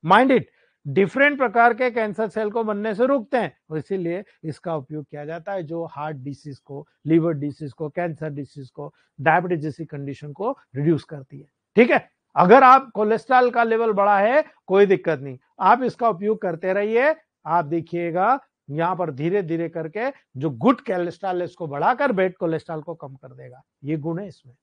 माइंड इट, डिफरेंट प्रकार के कैंसर सेल को बनने से रोकते हैं, और इसीलिए इसका उपयोग किया जाता है, जो हार्ट डिसीज को, लिवर डिसीज को, कैंसर डिसीज को, डायबिटीज जैसी कंडीशन को रिड्यूस करती है। ठीक है, अगर आप कोलेस्ट्रॉल का लेवल बढ़ा है, कोई दिक्कत नहीं, आप इसका उपयोग करते रहिए। आप देखिएगा यहां पर धीरे धीरे करके जो गुड कोलेस्ट्रॉल है इसको बढ़ाकर बैड कोलेस्ट्रॉल को कम कर देगा। ये गुण है इसमें,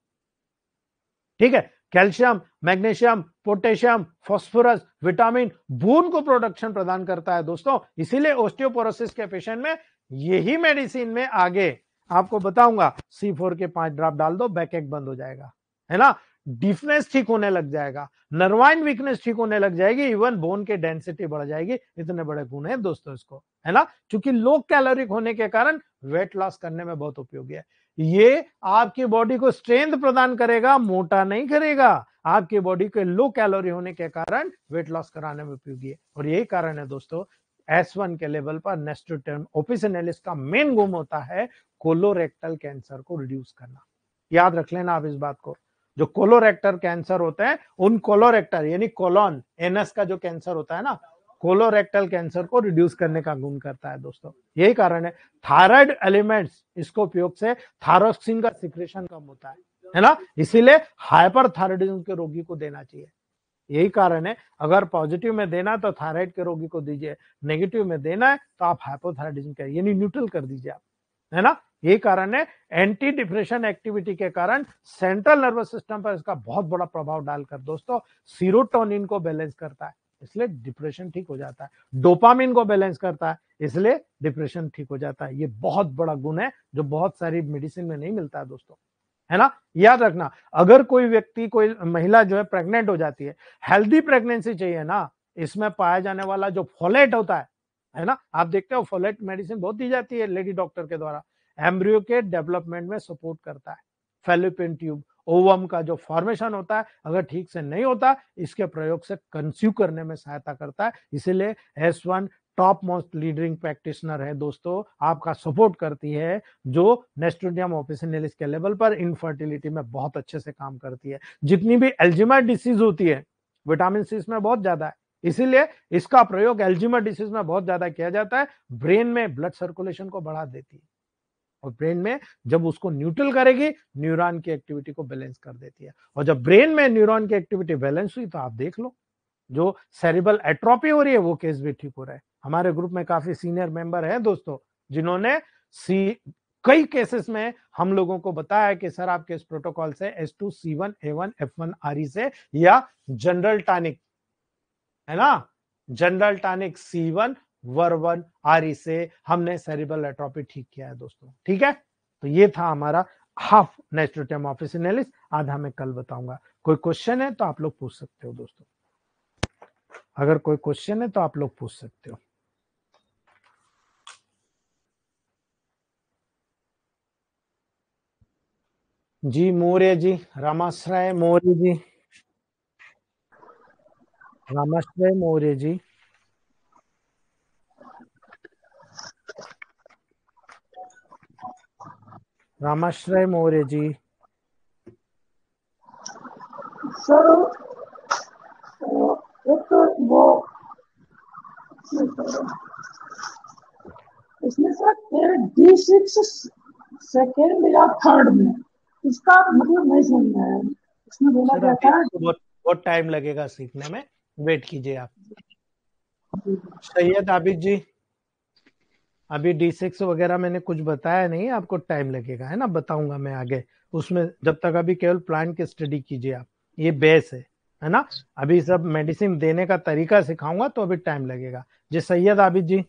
ठीक है। Calcium, magnesium, potassium, phosphorus, vitamin, bone को प्रोडक्शन प्रदान करता है दोस्तों। इसीलिए ओस्टियोपोरोसिस के पेशेंट में यही मेडिसिन में आगे आपको बताऊंगा, C4 के 5 ड्रॉप डाल दो, बैक एक बंद हो जाएगा, है ना। डिफनेस ठीक होने लग जाएगा, नर्वाइन वीकनेस ठीक होने लग जाएगी, इवन बोन के डेंसिटी बढ़ जाएगी। इतने बड़े गुण है दोस्तों इसको, है ना, क्योंकि लो कैलोरिक होने के कारण वेट लॉस करने में बहुत उपयोगी है। ये आपकी बॉडी को स्ट्रेंथ प्रदान करेगा, मोटा नहीं करेगा, आपकी बॉडी के लो कैलोरी होने के कारण वेट लॉस कराने में उपयोगी है। और यही कारण है दोस्तों, S1 के लेवल पर नेस्टोटर्म ऑफिसिनेलिस का मेन गुण होता है कोलोरेक्टल कैंसर को रिड्यूस करना। याद रख लेना आप इस बात को, जो कोलोरेक्टर कैंसर होते हैं उन कोलोरेक्टर यानी कोलोन एनस का जो कैंसर होता है ना, कोलोरेक्टल कैंसर को रिड्यूस करने का गुण करता है दोस्तों। यही कारण है थायराइड एलिमेंट्स इसको उपयोग से थायरोक्सिन का सिक्रेशन कम होता है ना, इसीलिए हाइपरथायराइडिज्म के रोगी को देना चाहिए। यही कारण है, अगर पॉजिटिव में देना है तो थायराइड के रोगी को दीजिए, नेगेटिव में देना है तो आप हाइपोथायराइडिज्म का यानी न्यूट्रल कर दीजिए आप, है ना। यही कारण है, एंटी डिप्रेशन एक्टिविटी के कारण सेंट्रल नर्वस सिस्टम पर इसका बहुत बड़ा प्रभाव डालकर दोस्तों सीरोटोनिन को बैलेंस करता है, इसलिए डिप्रेशन ठीक हो जाता है। डोपामिन को बैलेंस करता है, इसलिए डिप्रेशन ठीक हो जाता है। ये बहुत बड़ा गुण है जो बहुत सारी मेडिसिन में नहीं मिलता है दोस्तों, है ना। याद रखना, अगर कोई व्यक्ति, कोई महिला जो है प्रेग्नेंट हो जाती है, हेल्दी प्रेगनेंसी चाहिए ना, इसमें पाया जाने वाला जो फोलेट होता है ना, आप देखते हो फोलेट मेडिसिन बहुत दी जाती है लेडी डॉक्टर के द्वारा, एम्ब्रियो के डेवलपमेंट में सपोर्ट करता है। फैलोपियन ट्यूब, ओवम का जो फॉर्मेशन होता है अगर ठीक से नहीं होता, इसके प्रयोग से कंसीव करने में सहायता करता है। इसीलिए S1 top most leading practitioner है दोस्तों, आपका सपोर्ट करती है, जो नेस्टोडियम ऑफिसिनेलिस के लेवल पर इनफर्टिलिटी में बहुत अच्छे से काम करती है। जितनी भी एल्जीमर डिसीज होती है, विटामिन सी इसमें बहुत ज्यादा है, इसीलिए इसका प्रयोग एल्जीमर डिसीज में बहुत ज्यादा किया जाता है। ब्रेन में ब्लड सर्कुलेशन को बढ़ा देती है, और ब्रेन में जब उसको न्यूट्रल करेगी, न्यूरॉन की एक्टिविटी को बैलेंस कर देती है। और जब ब्रेन में न्यूरॉन की एक्टिविटी बैलेंस हुई तो आप देख लो, जो सेरिब्रल एट्रोफी हो रही है वो केस भी ठीक हो रहा है। हमारे ग्रुप में काफी सीनियर मेंबर हैं दोस्तों, जिन्होंने कई केसेस में हम लोगों को बताया कि सर आपके इस प्रोटोकॉल से S2 C1 A1 F1 RE से या जनरल टॉनिक, है ना, जनरल टॉनिक C1 वर्वन RE से हमने सेरिब्रल एट्रोफी ठीक किया है दोस्तों। ठीक है, तो ये था हमारा हाफ नेस्टोडियम ऑफिसिनेलिस, आधा मैं कल बताऊंगा। कोई क्वेश्चन है तो आप लोग पूछ सकते हो दोस्तों, अगर कोई क्वेश्चन है तो आप लोग पूछ सकते हो। जी मौर्य जी, रामाश्रय मौर्य जी, रामाश्रय मौर्य जी, रामाश्रय मौर्य जी। सर एक वो इसमें सर D6 सेकेंड या थर्ड में, इसका मतलब नहीं समझ में आया। इसमें बोला गया था बहुत टाइम लगेगा सीखने में, वेट कीजिए आप। सैयद आबिद जी, अभी D6 वगैरह मैंने कुछ बताया नहीं, आपको टाइम लगेगा, है ना, बताऊंगा मैं आगे उसमें। जब तक अभी केवल प्लांट की स्टडी कीजिए आप, ये बेस है ना। अभी सब मेडिसिन देने का तरीका सिखाऊंगा तो अभी टाइम लगेगा। जी सैयद आबिद जी।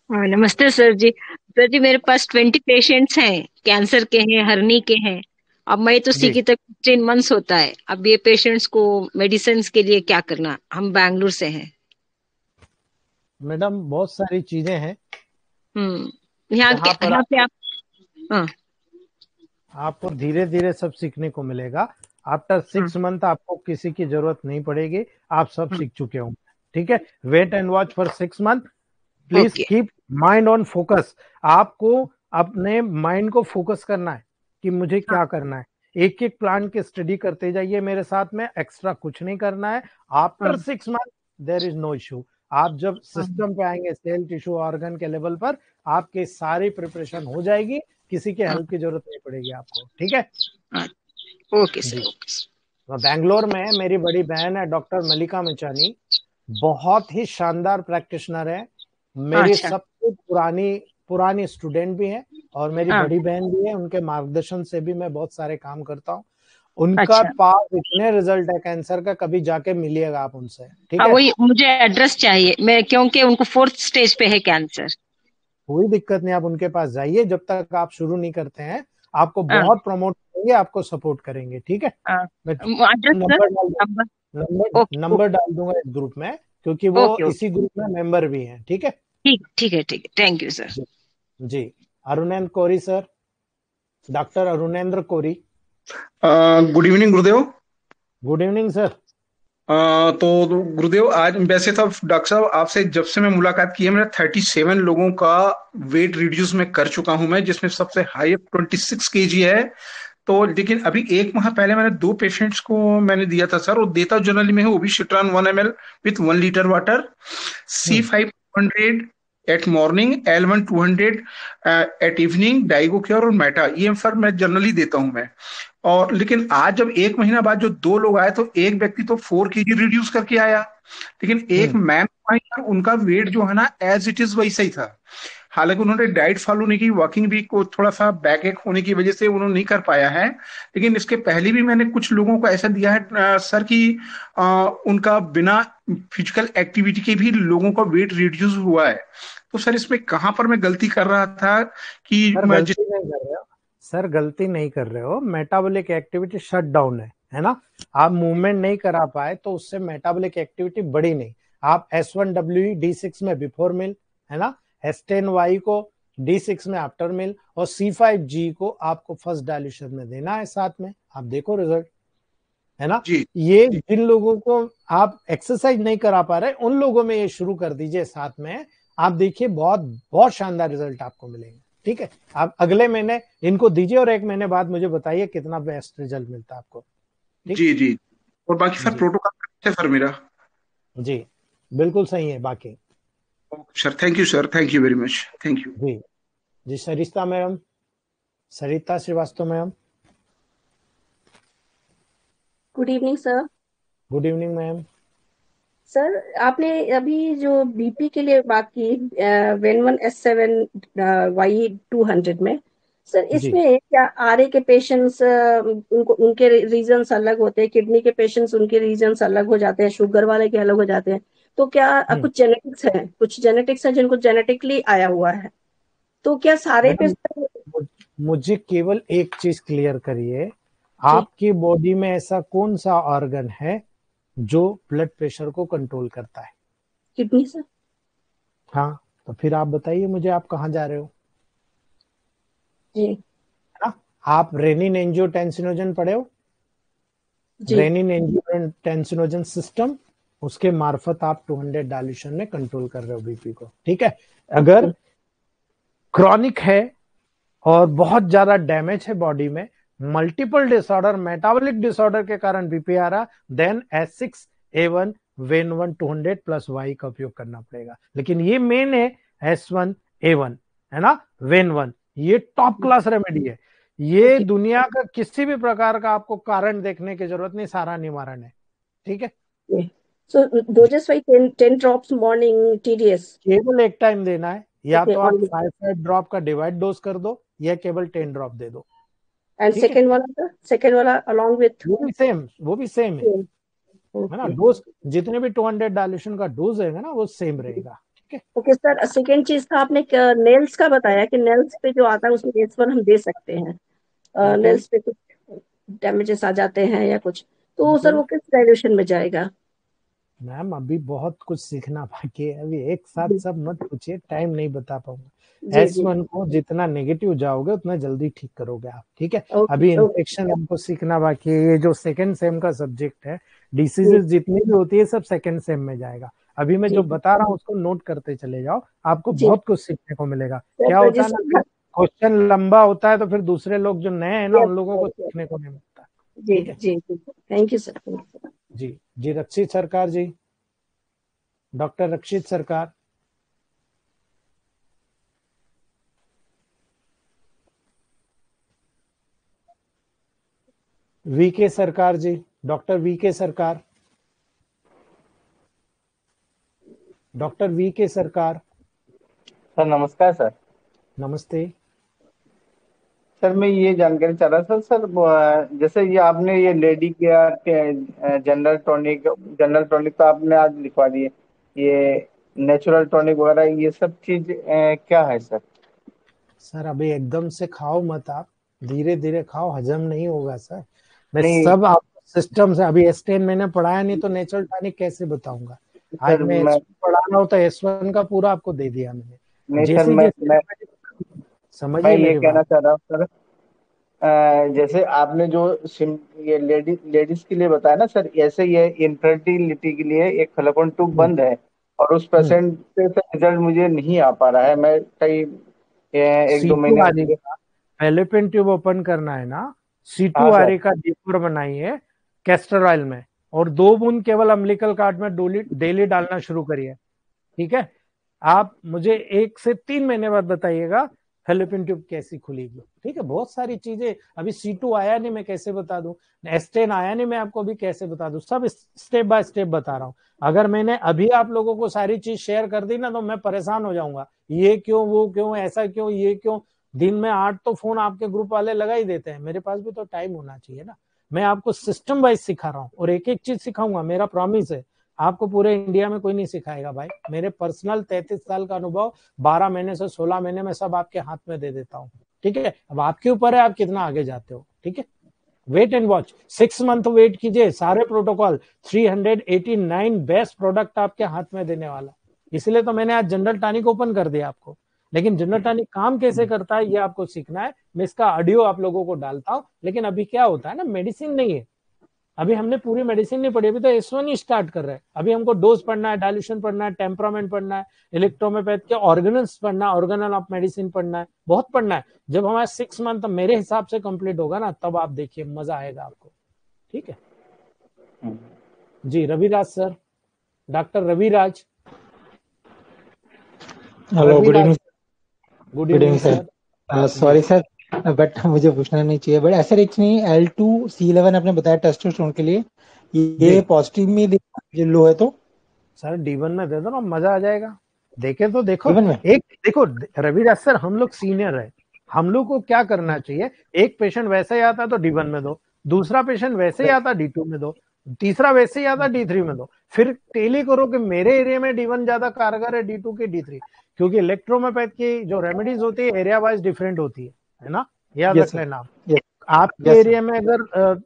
नमस्ते सर जी। सर जी मेरे पास 20 पेशेंट्स हैं, कैंसर के हैं, हर्नी के हैं। अब मैं तो सीखी तक 15 मंथ्स होता है। अब ये पेशेंट्स को मेडिसिन के लिए क्या करना, हम बैंगलोर से हैं। मैडम बहुत सारी चीजें हैं यहाँ पे आप हाँ, आपको धीरे धीरे सब सीखने को मिलेगा। आफ्टर 6 मंथ आपको किसी की जरूरत नहीं पड़ेगी, आप सब सीख चुके होंगे। ठीक है, wait and watch for 6 month, please keep mind on focus. आपको अपने माइंड को फोकस करना है कि मुझे क्या करना है। एक एक प्लांट की स्टडी करते जाइए मेरे साथ में, एक्स्ट्रा कुछ नहीं करना है। After 6 month there is no issue. आप जब सिस्टम पे आएंगे, सेल टिश्यू ऑर्गन के लेवल पर, आपकी सारी प्रिपरेशन हो जाएगी, किसी के हेल्प की जरूरत नहीं पड़ेगी आपको। ठीक है, ओके सर। बैंगलोर में मेरी बड़ी बहन है डॉक्टर मलिका मंचानी, बहुत ही शानदार प्रैक्टिशनर है, मेरी सबसे पुरानी स्टूडेंट भी है, और मेरी बड़ी बहन भी है। उनके मार्गदर्शन से भी मैं बहुत सारे काम करता हूँ। उनका पास इतने रिजल्ट है कैंसर का, कभी जाके मिलिएगा आप उनसे। ठीक है, वही मुझे एड्रेस चाहिए, मैं क्योंकि उनको 4th स्टेज पे है कैंसर। कोई दिक्कत नहीं, आप उनके पास जाइए। जब तक आप शुरू नहीं करते हैं, आपको बहुत प्रमोट करेंगे, आपको सपोर्ट करेंगे, ठीक है। हाँ, मैं एड्रेस नंबर सर, डाल दूंगा, number. Number okay number okay डाल दूंगा इस ग्रुप में, क्योंकि वो ओके ओके, इसी ग्रुप में मेंबर भी हैं, ठीक है। ठीक ठीक है ठीक है, थैंक यू सर। जी जी। Arunendra Kori sir, doctor Arunendra Kori. Good evening Gurudev. Good evening sir. तो गुरुदेव, आज वैसे तो डॉक्टर साहब आपसे जब से मैं मुलाकात की है, मैंने 37 लोगों का वेट रिड्यूस में कर चुका हूं मैं, जिसमें सबसे हाई 26 kg है। तो लेकिन अभी 1 माह पहले मैंने 2 पेशेंट्स को मैंने दिया था सर, और देता जनरली में है, वो भी शिट्रान 1 ml with 1 litre water, C5 100 at morning, L1 200 at evening, डाइगो केयर और मेटा, ये सर मैं जनरली देता हूं मैं। और लेकिन आज जब 1 महीना बाद जो 2 लोग आए, तो एक व्यक्ति तो 4 kg रिड्यूस करके आया, लेकिन एक मैम आई और उनका वेट जो है ना एज इट इज वैसा ही था। हालांकि उन्होंने डाइट फॉलो नहीं की, वॉकिंग भी को थोड़ा सा बैक एक होने की वजह से उन्होंने नहीं कर पाया है। लेकिन इसके पहले भी मैंने कुछ लोगों को ऐसा दिया है सर कि उनका बिना फिजिकल एक्टिविटी के भी लोगों का वेट रिड्यूस हुआ है। तो सर इसमें कहाँ पर मैं गलती कर रहा था कि सर मैं गलती नहीं कर रहे हो, सर गलती नहीं कर रहे हो, मेटाबॉलिक एक्टिविटी शट डाउन है ना। आप मूवमेंट नहीं करा पाए तो उससे मेटाबॉलिक एक्टिविटी बढ़ी नहीं। आप S1W D6 में बिफोर मील, है ना, S10Y को D6 में आफ्टर मील, और C5G को आपको फर्स्ट डाइल्यूशन में देना है साथ में। आप देखो रिजल्ट, है ना। जी ये जिन लोगों को आप एक्सरसाइज नहीं करा पा रहे, उन लोगों में ये शुरू कर दीजिए साथ में। आप देखिए बहुत बहुत शानदार रिजल्ट आपको मिलेंगे, ठीक है। आप अगले महीने इनको दीजिए और 1 महीने बाद मुझे बताइए कितना बेस्ट रिजल्ट मिलता है आपको। जी जी। और बाकी सर जी प्रोटोकॉल है सर मेरा। जी, बिल्कुल सही है बाकी। Okay sir, thank you sir, thank you very much, thank you. जी जी, Sarita ma'am, Sarita Srivastava ma'am. Good evening sir. Good evening ma'am. Sir आपने अभी जो बीपी के लिए बात की Venvan S7 Y200 में, सर जी इसमें क्या आरए के पेशेंट्स उनको उनके रीजंस अलग होते हैं, किडनी के पेशेंट्स उनके रीजंस अलग हो जाते हैं, शुगर वाले के अलग हो जाते हैं, तो क्या कुछ जेनेटिक्स है जिनको जेनेटिकली आया हुआ है, तो क्या सारे पे मैडम, मुझे केवल एक चीज क्लियर करिए, जी आपकी बॉडी में ऐसा कौन सा ऑर्गन है जो ब्लड प्रेशर को कंट्रोल करता है? Kidney sir? हाँ, तो फिर आप बताइए मुझे, आप कहाँ जा रहे हो, जी है ना। आप रेनिन एंजियोटेंसिनोजन पढ़े हो? जी रेनिन एंजियोटेंसिनोजन सिस्टम, उसके मार्फत आप 200 डायल्यूशन में कंट्रोल कर रहे हो बीपी को, ठीक है। अगर ओके क्रॉनिक है और बहुत ज्यादा डैमेज है बॉडी में, मल्टीपल डिसऑर्डर, मेटाबॉलिक डिसऑर्डर के कारण बीपी आ रहा, then S6A1 when 1 200 plus Y का उपयोग करना पड़ेगा। लेकिन ये मेन है S1A1, है ना, वेन 1, ये टॉप क्लास रेमेडी है। ये ओके। दुनिया का किसी भी प्रकार का आपको कारण देखने की जरूरत नहीं, सारा निवारण है, ठीक है। So doses by 10 drops morning TDS. केवल एक टाइम देना है, या Okay, तो आप only. 5 ड्रॉप का डिवाइड डोज कर दो, या केवल 10 ड्रॉप दे दो, And ठीक है। second one along with. वो भी सेम है ना। Okay. डोज जितने भी 200 डायल्यूशन का डोज है ना, वो सेम रहेगा, ठीक है। Okay सर, सेकेंड चीज था आपने नेल्स का बताया कि नेल्स पे जो आता है उसमें नेल्स पर हम दे सकते हैं, बिल्कुल नेल्स पे कुछ डैमेजेस आ जाते हैं या कुछ, तो सर बिल्कुल वो किस डायरेक्शन में जाएगा? मैम, अभी बहुत कुछ सीखना बाकी है, अभी एक साथ जी सब मत पूछिए, टाइम नहीं बता पाऊंगा। जी जी। S1 को जितना नेगेटिव जाओगे उतना जल्दी ठीक करोगे आप, ठीक है। ओके अभी ओके इन्फेक्शन हमको सीखना बाकी है, ये जो सेकंड सेम का सब्जेक्ट है, जी डिसीजेस जितनी भी होती है सब सेकंड सेम में जाएगा। अभी मैं जी जो बता रहा हूँ उसको नोट करते चले जाओ, आपको जी बहुत कुछ सीखने को मिलेगा। सर क्या होता है ना कि रजिस्टर। क्वेश्चन लंबा होता है तो फिर दूसरे लोग जो नए हैं ना, यस उन लोगों को यस यस। सीखने को नहीं मिलता, जी ठीक है। जी जी, thank you sir, thank you sir. जी जी, Rakshit Sarkar ji, doctor Rakshit Sarkar. VK Sarkar ji, doctor VK Sarkar, doctor VK Sarkar. Sir नमस्कार सर। नमस्ते। सर मैं ये जानकारी चाह रहा था सर, जैसे ये आपने ये लेडी केयर जनरल टॉनिक तो आपने आज लिखवा दिए, ये नेचुरल टॉनिक वगैरह ये सब चीज क्या है सर? सर अभी एकदम से खाओ मत आप, धीरे धीरे खाओ, हजम नहीं होगा सर। मैं नहीं सब आपको सिस्टम से, अभी S10 मैंने पढ़ाया नहीं तो नेचुरल टॉनिक कैसे बताऊंगा। आज सर, मैं मैं S1 पढ़ा रहा हूँ तो S1 का पूरा आपको दे दिया मैंने। नहीं सर, जैसे जैसे मैं समझिए ये मेरी कहना बात। चाह रहा हूँ सर। जैसे आपने जो ये लेडीज के लिए बताया ना सर, ऐसे ये इनफर्टिलिटी के लिए एक फैलोपियन ट्यूब हम्म, बंद है, और उस हम्म। पेशेंट से रिजल्ट मुझे नहीं आ पा रहा है। मैं कई 1-2 महीने C2 हो आरे गए। का फेलोपियन ट्यूब ओपन करना है ना, C2 हाँ सर। आरे का D4 बनाइए कैस्टर ऑयल में, और 2 बूंद केवल अम्लीकल कार्ड में डेली डालना शुरू करिए। ठीक है, आप मुझे 1 से 3 महीने बाद बताइएगा फेलोपियन ट्यूब कैसी खुलेगी। ठीक है, बहुत सारी चीजें, अभी C2 आया नहीं मैं कैसे बता दूं, S10 आया नहीं मैं आपको अभी कैसे बता दूं, सब स्टेप बाय स्टेप बता रहा हूं। अगर मैंने अभी आप लोगों को सारी चीज शेयर कर दी ना तो मैं परेशान हो जाऊंगा, ये क्यों, वो क्यों, ऐसा क्यों, ये क्यों। दिन में 8 तो फोन आपके ग्रुप वाले लगा ही देते हैं, मेरे पास भी तो टाइम होना चाहिए ना। मैं आपको सिस्टम वाइज सिखा रहा हूँ और एक एक चीज सिखाऊंगा, मेरा प्रॉमिस है। आपको पूरे इंडिया में कोई नहीं सिखाएगा भाई, मेरे पर्सनल 33 साल का अनुभव 12 महीने से 16 महीने में सब आपके हाथ में दे देता हूँ। ठीक है, अब आपके ऊपर है आप कितना आगे जाते हो। ठीक है, wait and watch, 6 month wait कीजिए, सारे प्रोटोकॉल 389 बेस्ट प्रोडक्ट आपके हाथ में देने वाला। इसलिए तो मैंने आज जनरल टॉनिक ओपन कर दिया आपको, लेकिन जनरल टॉनिक काम कैसे करता है ये आपको सीखना है। मैं इसका ऑडियो आप लोगों को डालता हूं, लेकिन अभी क्या होता है ना, मेडिसिन नहीं है, अभी हमने पूरी मेडिसिन नहीं पढ़ी, अभी तो S1 ही स्टार्ट कर रहे हैं। अभी हमको डोज पढ़ना है, डायल्यूशन पढ़ना है, टेम्परामेंट पढ़ना है, इलेक्ट्रोमोपैथ के ऑर्गेनल्स पढ़ना है, ऑर्गेनल ऑफ मेडिसिन पढ़ना है, बहुत पढ़ना है। जब हमारा 6 मंथ मेरे हिसाब से कंप्लीट होगा ना, तब आप देखिए मजा आएगा आपको। ठीक है जी, Raviraj sir, doctor Raviraj. Hello, good Raviraj, evening. Good good evening evening sir. Sir. जी सॉरी सर, बट मुझे पूछना नहीं चाहिए, बट ऐसा रिक्स नहीं। L2C11 आपने बताया टेस्टोस्टेरोन के लिए, जी ये पॉजिटिव में ये लो है तो सर, D1 में दे दो ना, मजा आ जाएगा। देखे तो देखो, गिवन में। एक देखो रविराज सर, हम लोग सीनियर है, हम लोग को क्या करना चाहिए, एक पेशेंट वैसे ही आता तो D1 में दो, दूसरा पेशेंट वैसे ही आता D2 में दो, तीसरा वैसे ही आता D3 में दो, फिर टेली करो कि मेरे एरिया में D1 ज्यादा कारगर है D2 के D3, क्योंकि इलेक्ट्रोमोपैथ की जो रेमेडीज होती है एरिया वाइज डिफरेंट होती है ना, याद यस रख सर। लेना आप। यस। आपके यस सर। एरिया में अगर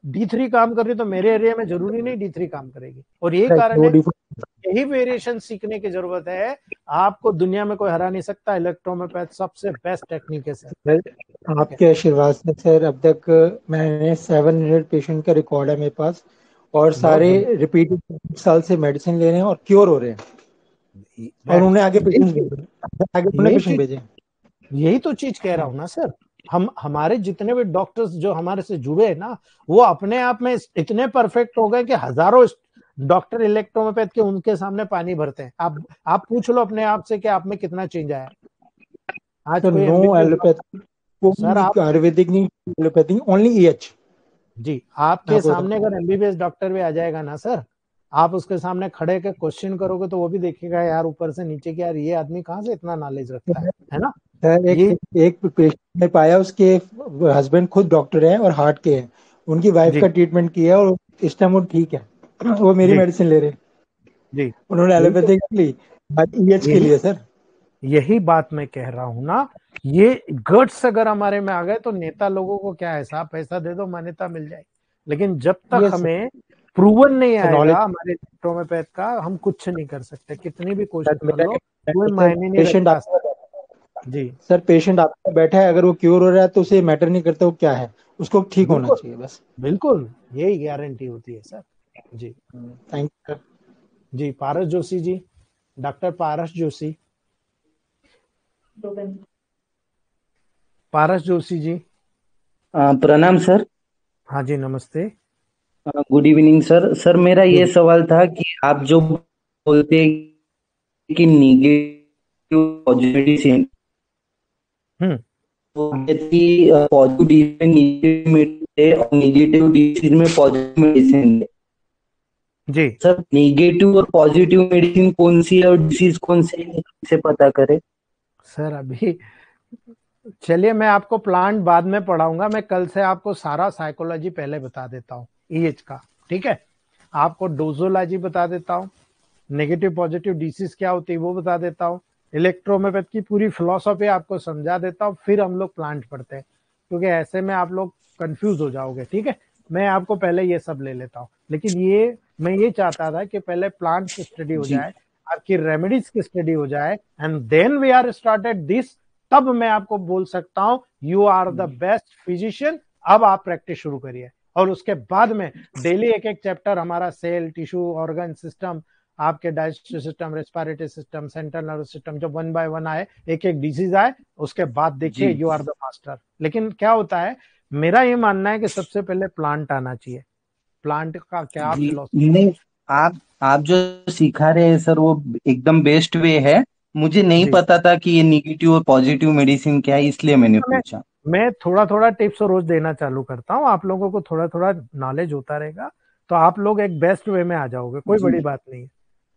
D3 काम कर रही है तो मेरे एरिया में जरूरी नहीं D3 काम करेगी, और यही राइट, कारण वो है, डिफरेंट। यही वेरिएशन सीखने की जरूरत है। आपको दुनिया में कोई हरा नहीं सकता, इलेक्ट्रोमोपैथ सबसे बेस्ट टेक्निक है सर। सर, ठीक है आपके आशीर्वाद से सर अब तक मैंने 700 पेशेंट का रिकॉर्ड है मेरे पास, और बहुत सारे बढ़िया, रिपीटेड साल से मेडिसिन ले रहे हैं और क्योर हो रहे हैं, और उन्हें आगे यही पेशेंट चीज, भेजे, आगे उन्हें यही पेशेंट चीज, भेजे। यही तो चीज कह रहा हूं ना सर। हम हमारे जितने भी डॉक्टर्स जो हमारे से जुड़े हैं ना, वो अपने आप में इतने परफेक्ट हो गए कि हजारों डॉक्टर इलेक्ट्रोमोपैथ के उनके सामने पानी भरते हैं। आप पूछ लो अपने आप से कि आप में कितना चेंज आया। आज सर, कोई नो एमबीबीएस एलोपैथी, सर, कोई आप आयुर्वेदिक नहीं, एलोपैथी ओनली EH। जी, आपके आपको सामने बताऊं, अगर एमबीबीएस डॉक्टर भी आ जाएगा ना सर, आप उसके सामने खड़े के क्वेश्चन करोगे तो वो भी देखेगा यार ऊपर से नीचे की, यार ये आदमी कहाँ से इतना नॉलेज रखता है ना। सर ये एक पेशेंट ने पाया, उसके हस्बैंड खुद डॉक्टर हैं और हार्ट के हैं, उनकी वाइफ जी का ट्रीटमेंट किया और इस टाइम वो ठीक है। वो मेरी जी मेडिसिन ले रहे हैं, जी, उन्होंने यही तो एलोपैथिक ली, EH के यही लिए सर। यही बात मैं कह रहा हूं ना। ये गट्स अगर हमारे में आ गए तो नेता लोगों को क्या है, साहब पैसा दे दो मान्यता मिल जाएगी, लेकिन जब तक यस हमें प्रूवन नहीं सर, आएगा नॉलेज। हमारे इलेक्ट्रोमोपैथ का, हम कुछ नहीं कर सकते, कितनी भी सर कोशिश कर मेरा लो, कोई सर, मायने नहीं पेशेंट रखता आपका सर। जी सर पेशेंट आपका बैठा है, अगर वो क्योर हो रहा है तो उसे मैटर नहीं करता वो क्या है, उसको ठीक होना बिल्कुल, चाहिए बस। बिल्कुल यही गारंटी होती है सर। जी थैंक यू सर। जी, पारस जोशी जी, डॉक्टर पारस जोशी, पारस जोशी जी। प्रणाम सर। हाँ जी, नमस्ते। Good evening sir. सर मेरा ये गुड। सवाल था कि आप जो बोलते हैं कि निगेटिव मेडिसिन, हम्म। पॉजिटिव डिसीज में निगेटिव मेडिसिन और निगेटिव डिसीज में पॉजिटिव मेडिसिन है। जी सर निगेटिव और पॉजिटिव मेडिसिन कौन सी है और डिसीज कौन सी है, इसे पता करें। सर, अभी चलिए मैं आपको प्लांट बाद में पढ़ाऊंगा, मैं कल से आपको सारा साइकोलॉजी पहले बता देता हूँ EH का। ठीक है, आपको डोजोलॉजी बता देता हूँ, नेगेटिव पॉजिटिव डिसीज क्या होती है वो बता देता हूँ, इलेक्ट्रोमोपैथ की पूरी फिलॉसफी आपको समझा देता हूँ, फिर हम लोग प्लांट पढ़ते हैं। क्योंकि ऐसे में आप लोग कंफ्यूज हो जाओगे। ठीक है, मैं आपको पहले ये सब ले लेता हूँ, लेकिन ये मैं ये चाहता था कि पहले प्लांट की स्टडी हो जी जाए, आपकी रेमेडीज की स्टडी हो जाए, and then we are started this. तब मैं आपको बोल सकता हूँ you are the best physician, अब आप प्रैक्टिस शुरू करिए। और उसके बाद में डेली एक एक चैप्टर हमारा सेल, टिश्यू, ऑर्गन सिस्टम, आपके digestive system, respiratory system, central nervous system, जब वन बाय वन आए, एक एक डिजीज आए, उसके बाद देखिए जी यू आर द मास्टर। लेकिन क्या होता है, मेरा ये मानना है कि सबसे पहले प्लांट आना चाहिए। प्लांट का क्या जी। फिलोसफी। नहीं, आप जो सिखा रहे हैं सर वो एकदम बेस्ट वे है। मुझे नहीं जी, पता था कि ये निगेटिव और पॉजिटिव मेडिसिन क्या है, इसलिए मैंने मैं पूछा। मैं थोड़ा थोड़ा टिप्स रोज देना चालू करता हूँ, आप लोगों को थोड़ा थोड़ा नॉलेज होता रहेगा, तो आप लोग एक बेस्ट वे में आ जाओगे, कोई जी बड़ी बात नहीं है।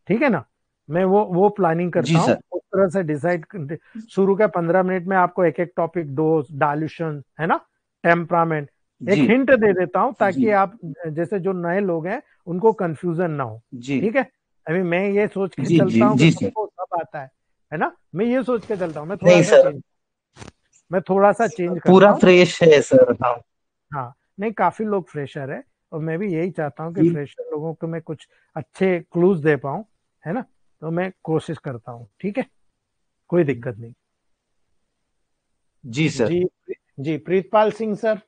ठीक है ना, मैं वो प्लानिंग करता जी हूँ सर। उस तरह से डिसाइड। शुरू के 15 मिनट में आपको एक एक टॉपिक, डोज, डाइल्यूशन, है ना, टेम्परामेंट, एक जी हिंट दे देता हूँ, ताकि जी आप जैसे जो नए लोग हैं उनको कंफ्यूजन ना हो। जी ठीक है, अभी मैं ये सोच के जी चलता जी हूँ कि जी सर। सबको सब आता है ना, मैं ये सोच के चलता हूँ, नहीं सर, मैं थोड़ा सा चेंज करता पूरा हूँ। फ्रेश है सर। हाँ हाँ, नहीं, काफी लोग फ्रेशर है, और मैं भी यही चाहता हूँ कि जी फ्रेशर लोगों को मैं कुछ अच्छे क्लूज दे पाऊँ, है ना, तो मैं कोशिश करता हूँ। ठीक है, कोई दिक्कत नहीं। जी सर। जी, जी, प्रीतपाल सिंह सर,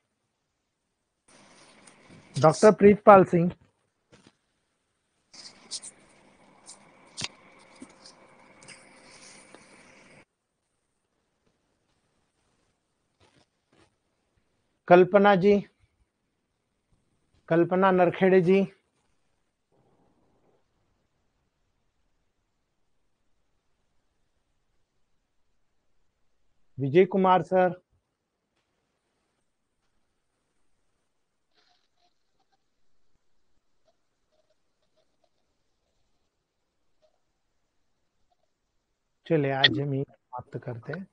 डॉक्टर प्रीतपाल सिंह। कल्पना जी, कल्पना नरखेड़े जी। विजय कुमार सर। चलिए आज हम ये समाप्त करते हैं।